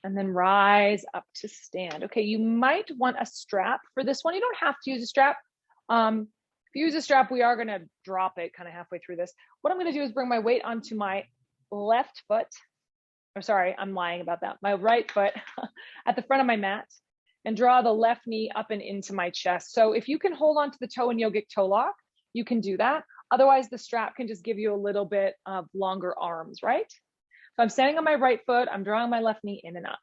And then rise up to stand. Okay, you might want a strap for this one. You don't have to use a strap. If you use a strap, we are gonna drop it kind of halfway through this. What I'm gonna do is bring my weight onto my left foot. Or sorry, I'm lying about that. My right foot at the front of my mat and draw the left knee up and into my chest. So if you can hold on to the toe in yogic toe lock, you can do that. Otherwise, the strap can just give you a little bit of longer arms, right? So I'm standing on my right foot. I'm drawing my left knee in and up.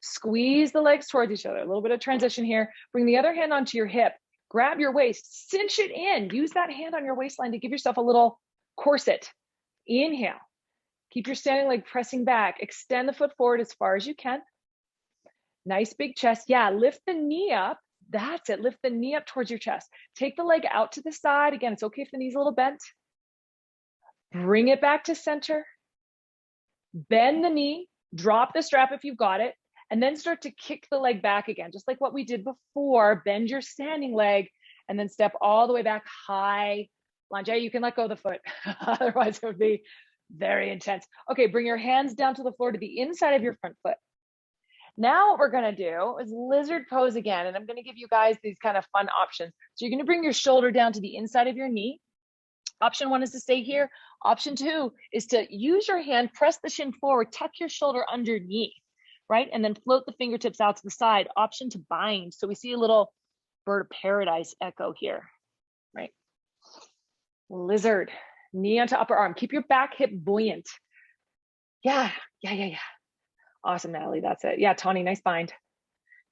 Squeeze the legs towards each other. A little bit of transition here. Bring the other hand onto your hip. Grab your waist. Cinch it in. Use that hand on your waistline to give yourself a little corset. Inhale. Keep your standing leg pressing back. Extend the foot forward as far as you can. Nice big chest. Yeah, lift the knee up. That's it. Lift the knee up towards your chest. Take the leg out to the side. Again, it's okay if the knee's a little bent. Bring it back to center. Bend the knee. Drop the strap if you've got it. And then start to kick the leg back again, just like what we did before. Bend your standing leg and then step all the way back, high lunge. Yeah, you can let go of the foot. Otherwise, it would be very intense. Okay, bring your hands down to the floor to the inside of your front foot. Now what we're gonna do is lizard pose again, and I'm gonna give you guys these kind of fun options. So you're gonna bring your shoulder down to the inside of your knee. Option 1 is to stay here. Option 2 is to use your hand, press the shin forward, tuck your shoulder underneath, right? And then float the fingertips out to the side. Option to bind. So we see a little bird of paradise echo here, right? Lizard, knee onto upper arm. Keep your back hip buoyant. Yeah. Awesome, Natalie, that's it. Yeah, Tawny, nice bind.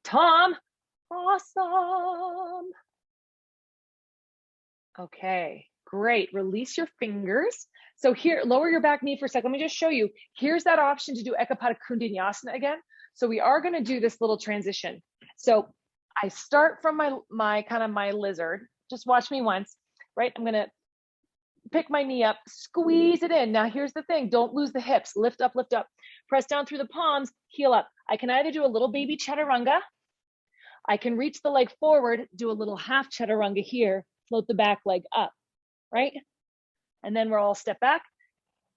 Tom, awesome. Okay, great, release your fingers. So here, lower your back knee for a second. Let me just show you. Here's that option to do Ekapada Kundinasana again. So we are gonna do this little transition. So I start from my lizard. Just watch me once, right? I'm gonna pick my knee up, squeeze it in. Now here's the thing, don't lose the hips. Lift up, press down through the palms, heel up. I can either do a little baby chaturanga, I can reach the leg forward, do a little half chaturanga here, float the back leg up, right? And then we'll all step back,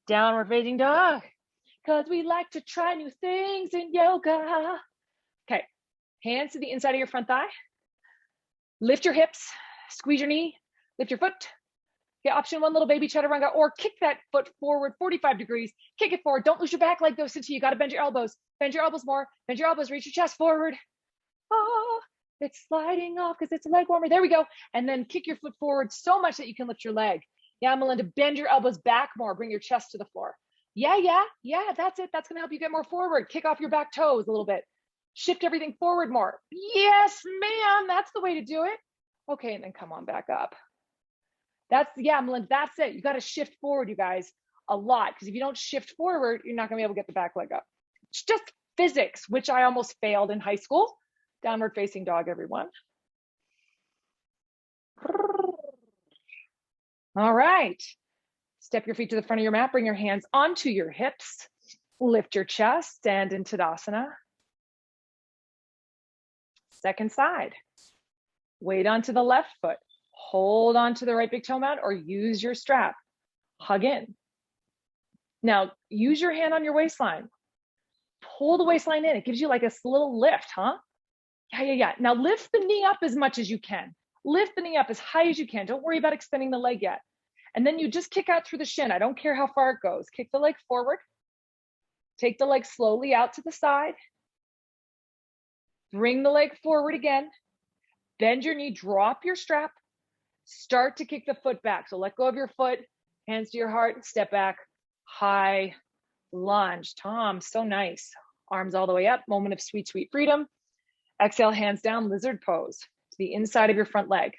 downward facing dog, because we like to try new things in yoga. Okay, hands to the inside of your front thigh. Lift your hips, squeeze your knee, lift your foot. Okay, option 1, little baby chaturanga, or kick that foot forward 45 degrees. Kick it forward. Don't lose your back leg though, Cinti. You got to bend your elbows. Bend your elbows more. Bend your elbows. Reach your chest forward. Oh, it's sliding off because it's a leg warmer. There we go. And then kick your foot forward so much that you can lift your leg. Yeah, Melinda, bend your elbows back more. Bring your chest to the floor. Yeah, that's it. That's going to help you get more forward. Kick off your back toes a little bit. Shift everything forward more. Yes, ma'am. That's the way to do it. Okay, and then come on back up. Melinda, that's it. You got to shift forward, you guys, a lot. Because if you don't shift forward, you're not going to be able to get the back leg up. It's just physics, which I almost failed in high school. Downward facing dog, everyone. All right. Step your feet to the front of your mat. Bring your hands onto your hips. Lift your chest. Stand in Tadasana. Second side. Weight onto the left foot. Hold on to the right big toe mat or use your strap. Hug in. Now, use your hand on your waistline. Pull the waistline in. It gives you like a little lift, huh? Yeah. Now lift the knee up as much as you can. Lift the knee up as high as you can. Don't worry about extending the leg yet. And then you just kick out through the shin. I don't care how far it goes. Kick the leg forward. Take the leg slowly out to the side. Bring the leg forward again. Bend your knee, drop your strap. Start to kick the foot back. So let go of your foot, hands to your heart, step back, high lunge. Tom, so nice. Arms all the way up, moment of sweet, sweet freedom. Exhale, hands down, lizard pose to the inside of your front leg.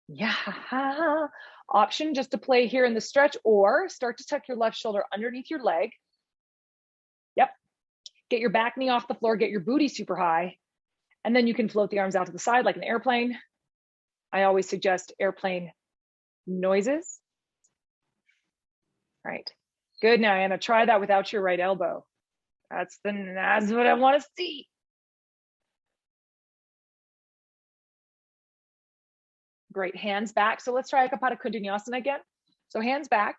Yeah. Option just to play here in the stretch or start to tuck your left shoulder underneath your leg. Yep. Get your back knee off the floor, get your booty super high. And then you can float the arms out to the side like an airplane. I always suggest airplane noises. Right. Good. Now, Anna, try that without your right elbow. That's what I want to see. Great, hands back. So let's try Ekapada Kundinasana again. So hands back,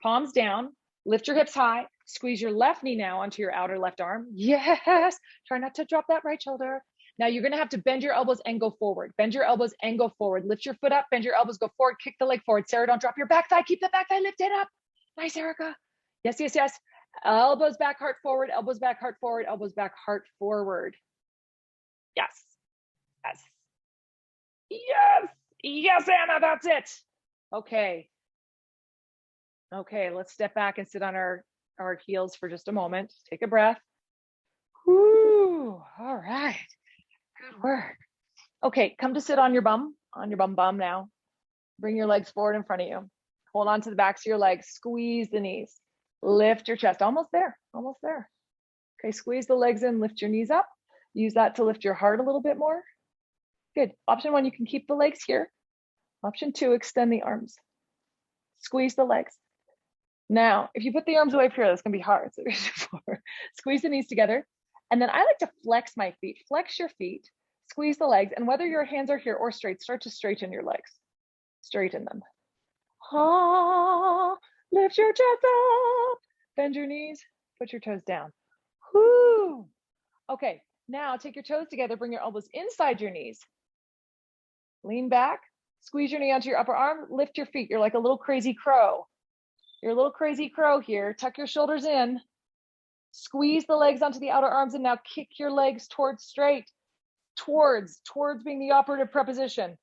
palms down, lift your hips high, squeeze your left knee now onto your outer left arm. Yes, try not to drop that right shoulder. Now you're gonna have to bend your elbows and go forward. Bend your elbows and go forward. Lift your foot up, bend your elbows, go forward, kick the leg forward. Sarah, don't drop your back thigh, keep the back thigh lifted up. Nice, Erica. Yes, yes, yes. Elbows back, heart forward, elbows back, heart forward, elbows back, heart forward. Yes, yes, yes, yes, Anna, that's it. Okay. Okay, let's step back and sit on our heels for just a moment. Take a breath. Whoo, all right, good work. Okay, come to sit on your bum now. Bring your legs forward in front of you. Hold on to the backs of your legs, squeeze the knees. Lift your chest, almost there, almost there. Okay, squeeze the legs in, lift your knees up. Use that to lift your heart a little bit more. Good, option 1, you can keep the legs here. Option 2, extend the arms. Squeeze the legs. Now, if you put the arms away from here, that's gonna be hard. So squeeze the knees together. And then I like to flex my feet. Flex your feet, squeeze the legs, and whether your hands are here or straight, start to straighten your legs. Straighten them. Ah, lift your chest up, bend your knees, put your toes down. Whoo. Okay, now take your toes together, bring your elbows inside your knees. Lean back, squeeze your knee onto your upper arm, lift your feet. You're like a little crazy crow. You're a little crazy crow here. Tuck your shoulders in. Squeeze the legs onto the outer arms and now kick your legs towards straight. Towards being the operative preposition.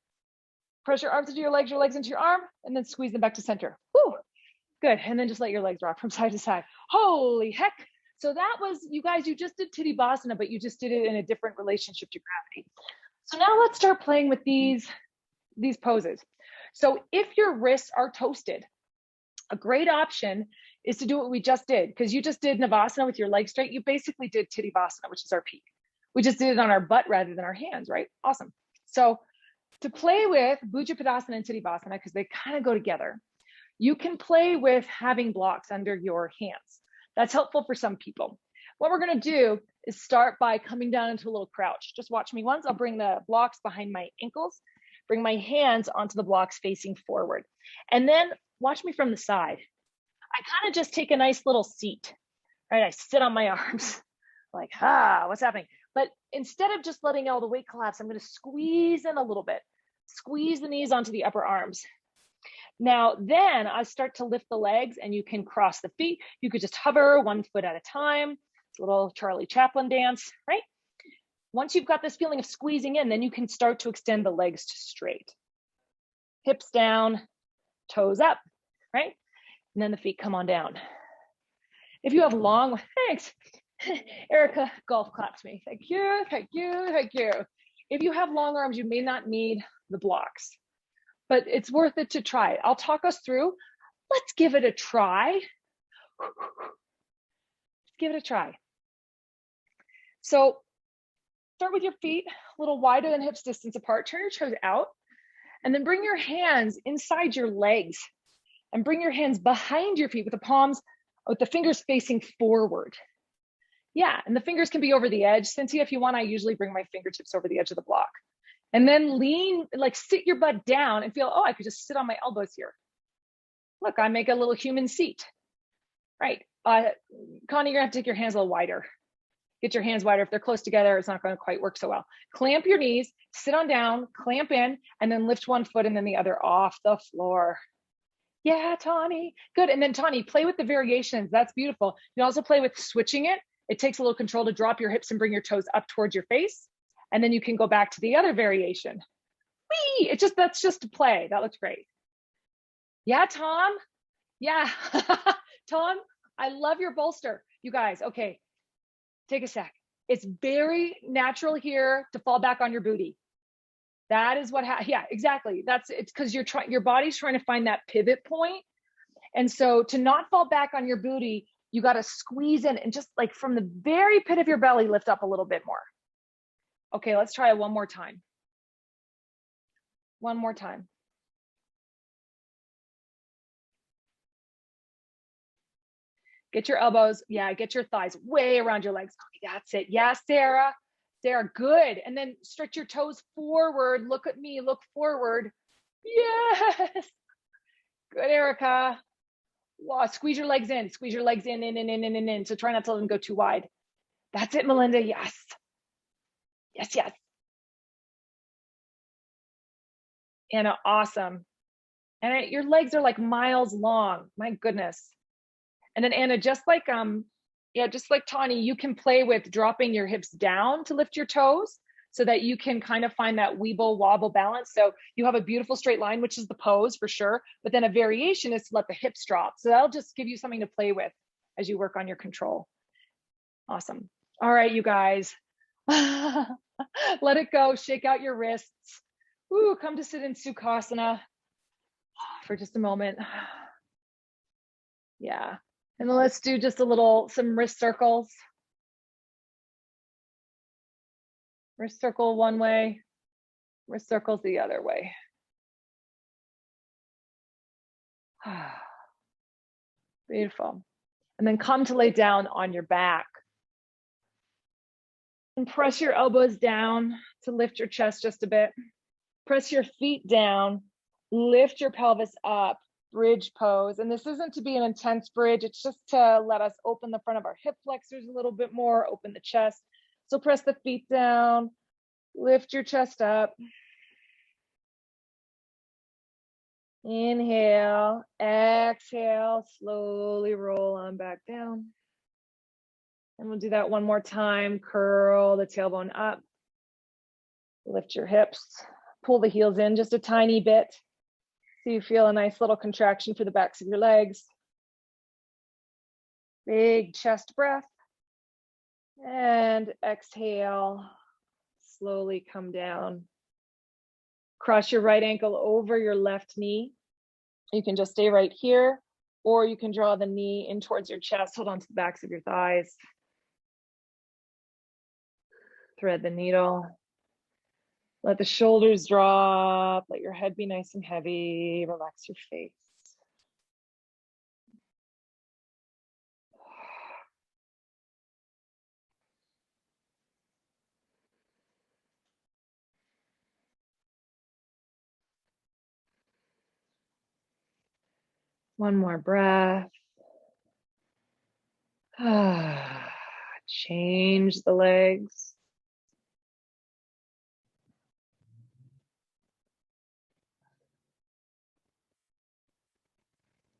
Press your arms into your legs into your arm, and then squeeze them back to center. Woo, good. And then just let your legs rock from side to side. Holy heck. So that was, you guys, you just did Tittibhasana, but you just did it in a different relationship to gravity. So now let's start playing with these poses. So if your wrists are toasted, a great option is to do what we just did, because you just did Navasana with your legs straight. You basically did Tittibhasana, which is our peak. We just did it on our butt rather than our hands, right? Awesome. So to play with Bhujapadasana and Tittibhasana, because they kind of go together, you can play with having blocks under your hands. That's helpful for some people. What we're going to do is start by coming down into a little crouch. Just watch me once. I'll bring the blocks behind my ankles, bring my hands onto the blocks facing forward. And then watch me from the side. I kind of just take a nice little seat, right? I sit on my arms like, what's happening? But instead of just letting all the weight collapse, I'm going to squeeze in a little bit, squeeze the knees onto the upper arms. Now, then I start to lift the legs and you can cross the feet. You could just hover 1 foot at a time. It's a little Charlie Chaplin dance, right? Once you've got this feeling of squeezing in, then you can start to extend the legs to straight. Hips down, toes up, right? And then the feet come on down. If you have long, thanks. Erica golf claps me. Thank you, thank you, thank you. If you have long arms, you may not need the blocks, but it's worth it to try it. I'll talk us through. Let's give it a try. Let's give it a try. So start with your feet a little wider than hips distance apart. Turn your toes out and then bring your hands inside your legs and bring your hands behind your feet with the palms, with the fingers facing forward. Yeah, and the fingers can be over the edge. Cynthia, if you want, I usually bring my fingertips over the edge of the block. And then lean, like sit your butt down and feel, oh, I could just sit on my elbows here. Look, I make a little human seat. Right. Connie, you're gonna have to take your hands a little wider. Get your hands wider. If they're close together, it's not gonna quite work so well. Clamp your knees, sit on down, clamp in, and then lift one foot and then the other off the floor. Yeah, Tawny, good. And then Tawny, play with the variations. That's beautiful. You can also play with switching it. It takes a little control to drop your hips and bring your toes up towards your face. And then you can go back to the other variation. Whee! That's just a play. That looks great. Yeah, Tom. Yeah, Tom, I love your bolster. You guys, okay, take a sec. It's very natural here to fall back on your booty. That is what, yeah, exactly. It's because your body's trying to find that pivot point. And so to not fall back on your booty, you got to squeeze in and just like from the very pit of your belly, lift up a little bit more. Okay, let's try it one more time. One more time. Get your elbows, yeah, get your thighs way around your legs. That's it. Yeah, Sarah. Sarah, good. And then stretch your toes forward. Look at me, look forward. Yes. Good, Erica. Wow, squeeze your legs in. Squeeze your legs in. So try not to let them go too wide. That's it, Melinda. Yes. Yes, yes. Anna, awesome. And your legs are like miles long. My goodness. And then Anna, yeah, just like Tawny, you can play with dropping your hips down to lift your toes so that you can kind of find that weeble wobble balance. So you have a beautiful straight line, which is the pose for sure. But then a variation is to let the hips drop. So that'll just give you something to play with as you work on your control. Awesome. All right, you guys. Let it go. Shake out your wrists. Ooh, come to sit in Sukhasana for just a moment. Yeah. And then let's do just some wrist circles. Wrist circle one way, wrist circles the other way. Beautiful. And then come to lay down on your back. And press your elbows down to lift your chest just a bit. Press your feet down, lift your pelvis up, bridge pose. And this isn't to be an intense bridge, it's just to let us open the front of our hip flexors a little bit more, open the chest. So press the feet down, lift your chest up. Inhale, exhale, slowly roll on back down. And we'll do that one more time. Curl the tailbone up. Lift your hips. Pull the heels in just a tiny bit. So you feel a nice little contraction through the backs of your legs. Big chest breath. And exhale. Slowly come down. Cross your right ankle over your left knee. You can just stay right here, or you can draw the knee in towards your chest. Hold on to the backs of your thighs. Thread the needle. Let the shoulders drop. Let your head be nice and heavy. Relax your face. One more breath. Change the legs.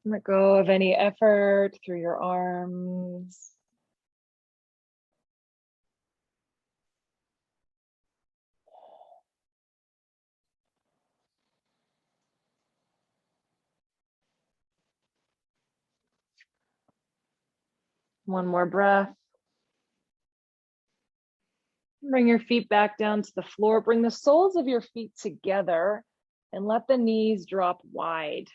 Let go of any effort through your arms. One more breath. Bring your feet back down to the floor. Bring the soles of your feet together and let the knees drop wide.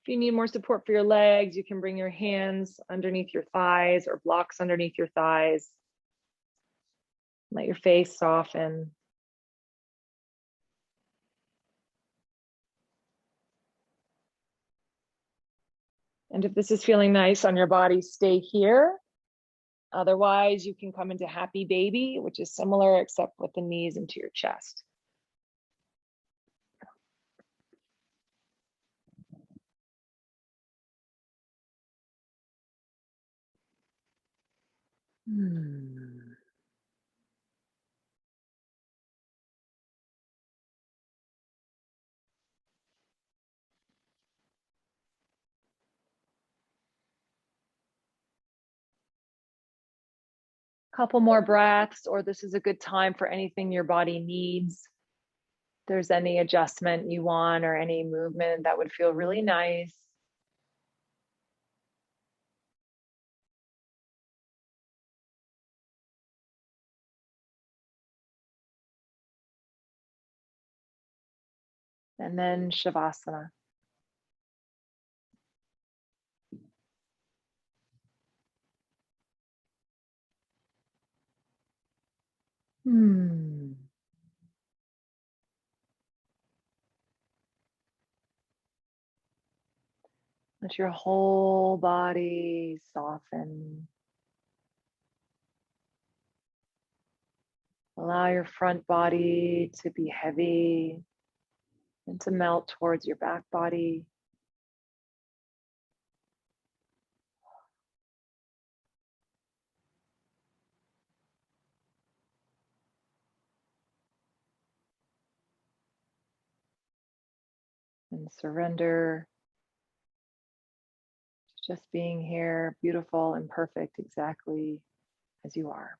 If you need more support for your legs, you can bring your hands underneath your thighs or blocks underneath your thighs. Let your face soften. And if this is feeling nice on your body, stay here. Otherwise, you can come into happy baby, which is similar except with the knees into your chest. Couple more breaths, or this is a good time for anything your body needs. If there's any adjustment you want or any movement that would feel really nice. And then Shavasana. Let your whole body soften. Allow your front body to be heavy and to melt towards your back body. And surrender to just being here, beautiful and perfect, exactly as you are.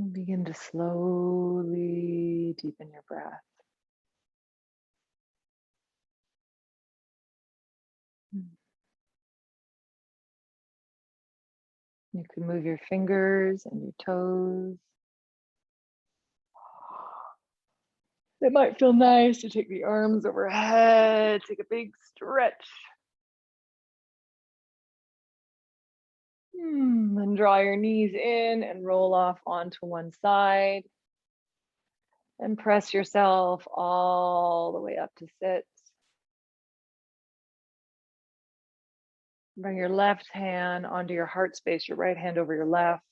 And begin to slowly deepen your breath. You can move your fingers and your toes. It might feel nice to take the arms overhead, take a big stretch. And draw your knees in and roll off onto one side. And press yourself all the way up to sit. Bring your left hand onto your heart space, your right hand over your left.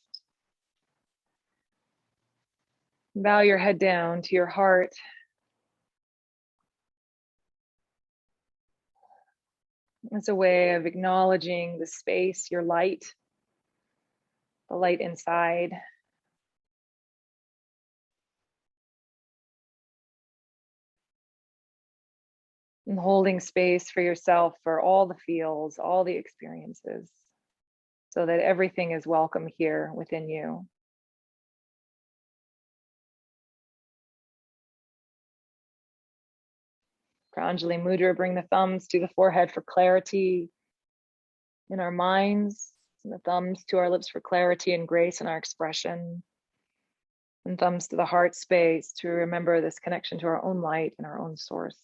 Bow your head down to your heart. It's a way of acknowledging the space, your light, the light inside. And holding space for yourself for all the feels, all the experiences, so that everything is welcome here within you. Pranjali Mudra, bring the thumbs to the forehead for clarity in our minds, and the thumbs to our lips for clarity and grace in our expression, and thumbs to the heart space to remember this connection to our own light and our own source.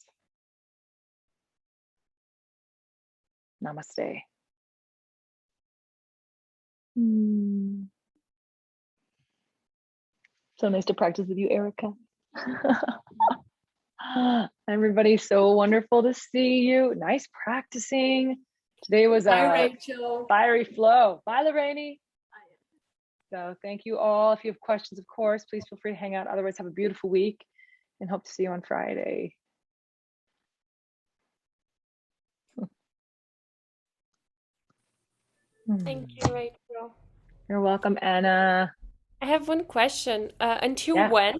Namaste. So nice to practice with you, Erica. Everybody, so wonderful to see you. Nice practicing. Today was Bye, a Rachel. fiery flow. Bye, Lorraine. So thank you all. If you have questions, of course, please feel free to hang out. Otherwise, have a beautiful week and hope to see you on Friday. Thank you, Rachel. You're welcome, Anna. I have one question. Until Yeah. when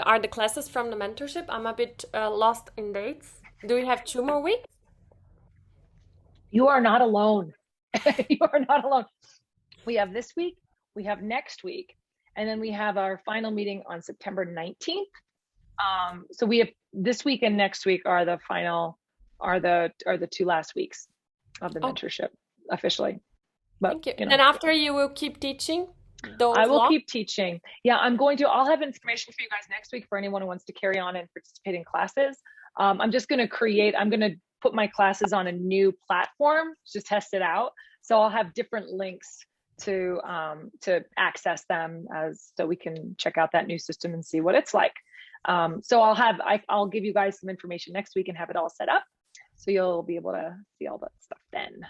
are the classes from the mentorship? I'm a bit lost in dates. Do we have 2 more weeks? You are not alone. You are not alone. We have this week, we have next week, and then we have our final meeting on September 19th. So we have this week and next week are the final, are the 2 last weeks of the Oh, mentorship officially. But thank you. you And know, after you will keep teaching I those will blocks? keep teaching. Yeah, I'll have information for you guys next week for anyone who wants to carry on and participate in classes. I'm going to put my classes on a new platform to test it out. So I'll have different links to access them so we can check out that new system and see what it's like. So I'll give you guys some information next week and have it all set up. So you'll be able to see all that stuff then.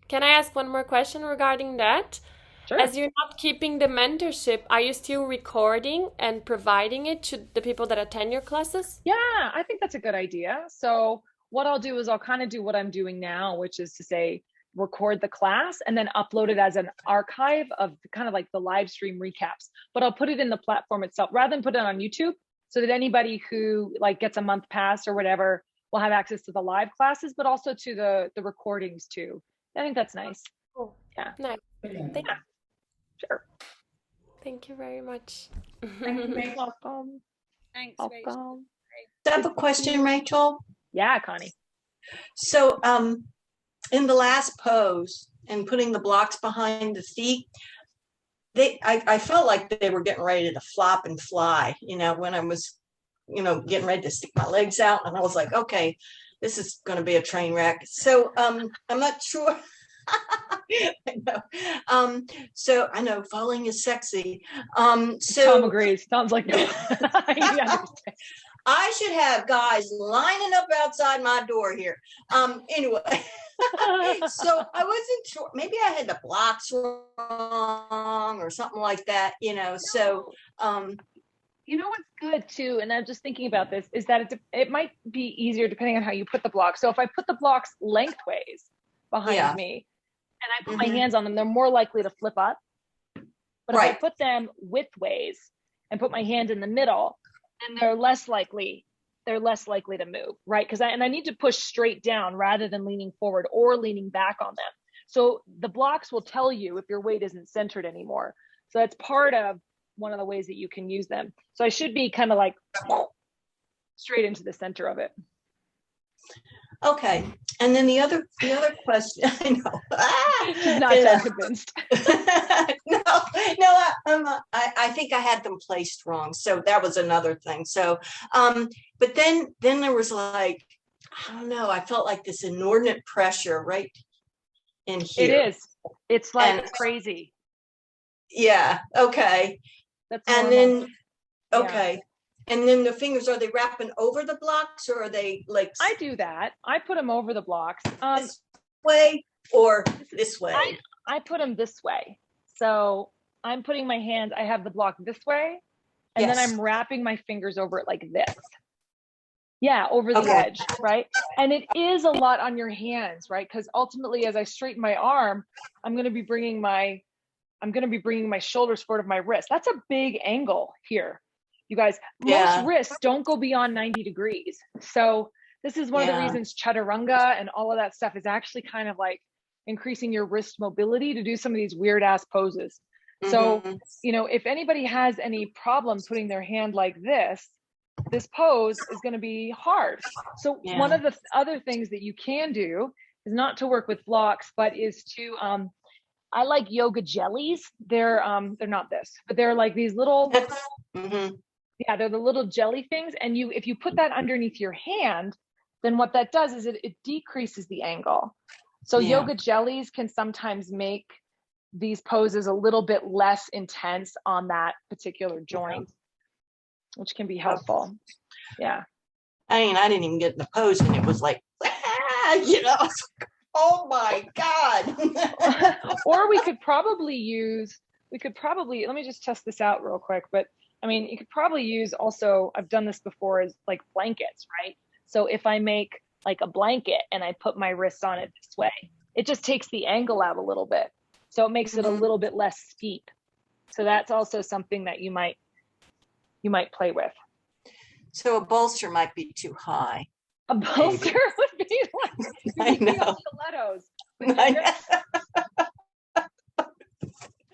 Can I ask one more question regarding that? Sure. As you're not keeping the mentorship, are you still recording and providing it to the people that attend your classes? Yeah, I think that's a good idea. So what I'll do is I'll kind of do what I'm doing now, which is to say, record the class and then upload it as an archive of kind of like the live stream recaps, but I'll put it in the platform itself rather than put it on YouTube, so that anybody who like gets a month pass or whatever will have access to the live classes, but also to the recordings too. I think that's nice. Oh, Yeah. nice. Thank, Yeah, sure. thank you very much. You're welcome. Thanks, Rachel. Welcome. I have a question, Rachel. Yeah, Connie. So, in the last pose and putting the blocks behind the feet, I felt like they were getting ready to flop and fly, when I was, getting ready to stick my legs out, and I was like, okay, this is going to be a train wreck. So, I'm not sure. I know. So I know falling is sexy. So Tom agrees. Tom's like, no. I should have guys lining up outside my door here. Anyway, so I wasn't sure. Maybe I had the blocks wrong or something like that, So, you know what's good too, and I'm just thinking about this, is that it might be easier depending on how you put the blocks. So if I put the blocks lengthways behind me and I put my hands on them, they're more likely to flip up. But if I put them widthways and put my hand in the middle, then they're less likely to move, right? Because I need to push straight down rather than leaning forward or leaning back on them. So the blocks will tell you if your weight isn't centered anymore. So that's part of one of the ways that you can use them. So I should be kind of like straight into the center of it. Okay. And then the other question, I know. She's not so convinced. No, I think I had them placed wrong. So that was another thing. So, but then there was like, I don't know, I felt like this inordinate pressure right in here. It is. It's like crazy. Yeah. Okay. That's and normal. then, okay. Yeah. And then the fingers, are they wrapping over the blocks, or are they like? I do that. I put them over the blocks. This way or this way? I put them this way. So I'm putting my hand, I have the block this way, and then I'm wrapping my fingers over it like this. Yeah, over the edge, right? And it is a lot on your hands, right? Because ultimately, as I straighten my arm, I'm going to be bringing my shoulders forward of my wrist. That's a big angle here, you guys. Most wrists don't go beyond 90 degrees. So this is one of the reasons chaturanga and all of that stuff is actually kind of like increasing your wrist mobility to do some of these weird ass poses. So, if anybody has any problem putting their hand like this pose is going to be hard. So one of the other things that you can do is not to work with blocks, but is to, I like yoga jellies. They're not this, but they're like these little, they're the little jelly things. And if you put that underneath your hand, then what that does is it decreases the angle. So yoga jellies can sometimes make these poses a little bit less intense on that particular joint, which can be helpful. Yeah. I mean, I didn't even get in the pose and it was like, oh my God. Or we could probably, let me just test this out real quick, but I mean, you could probably use also, I've done this before, is like blankets, right? So if I make like a blanket and I put my wrist on it this way, it just takes the angle out a little bit. So it makes it a little bit less steep. So that's also something that you might play with. So a bolster might be too high. A bolster would be like, I know. Stilettos.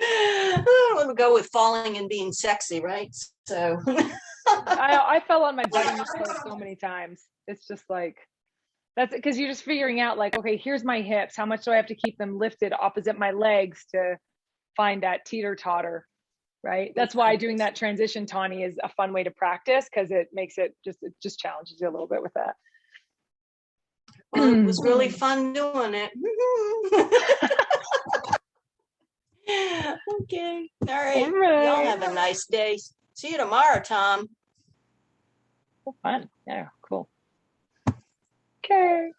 I'm gonna go with falling and being sexy, right? So I fell on my butt in this pose so many times. It's just like, that's because you're just figuring out like, okay, here's my hips. How much do I have to keep them lifted opposite my legs to find that teeter totter, right? That's why doing that transition, Tawny, is a fun way to practice, because it makes it just challenges you a little bit with that. Well, it was really fun doing it. Okay. All right. All right. Y'all have a nice day. See you tomorrow, Tom. Oh, fun. Yeah, cool. Okay.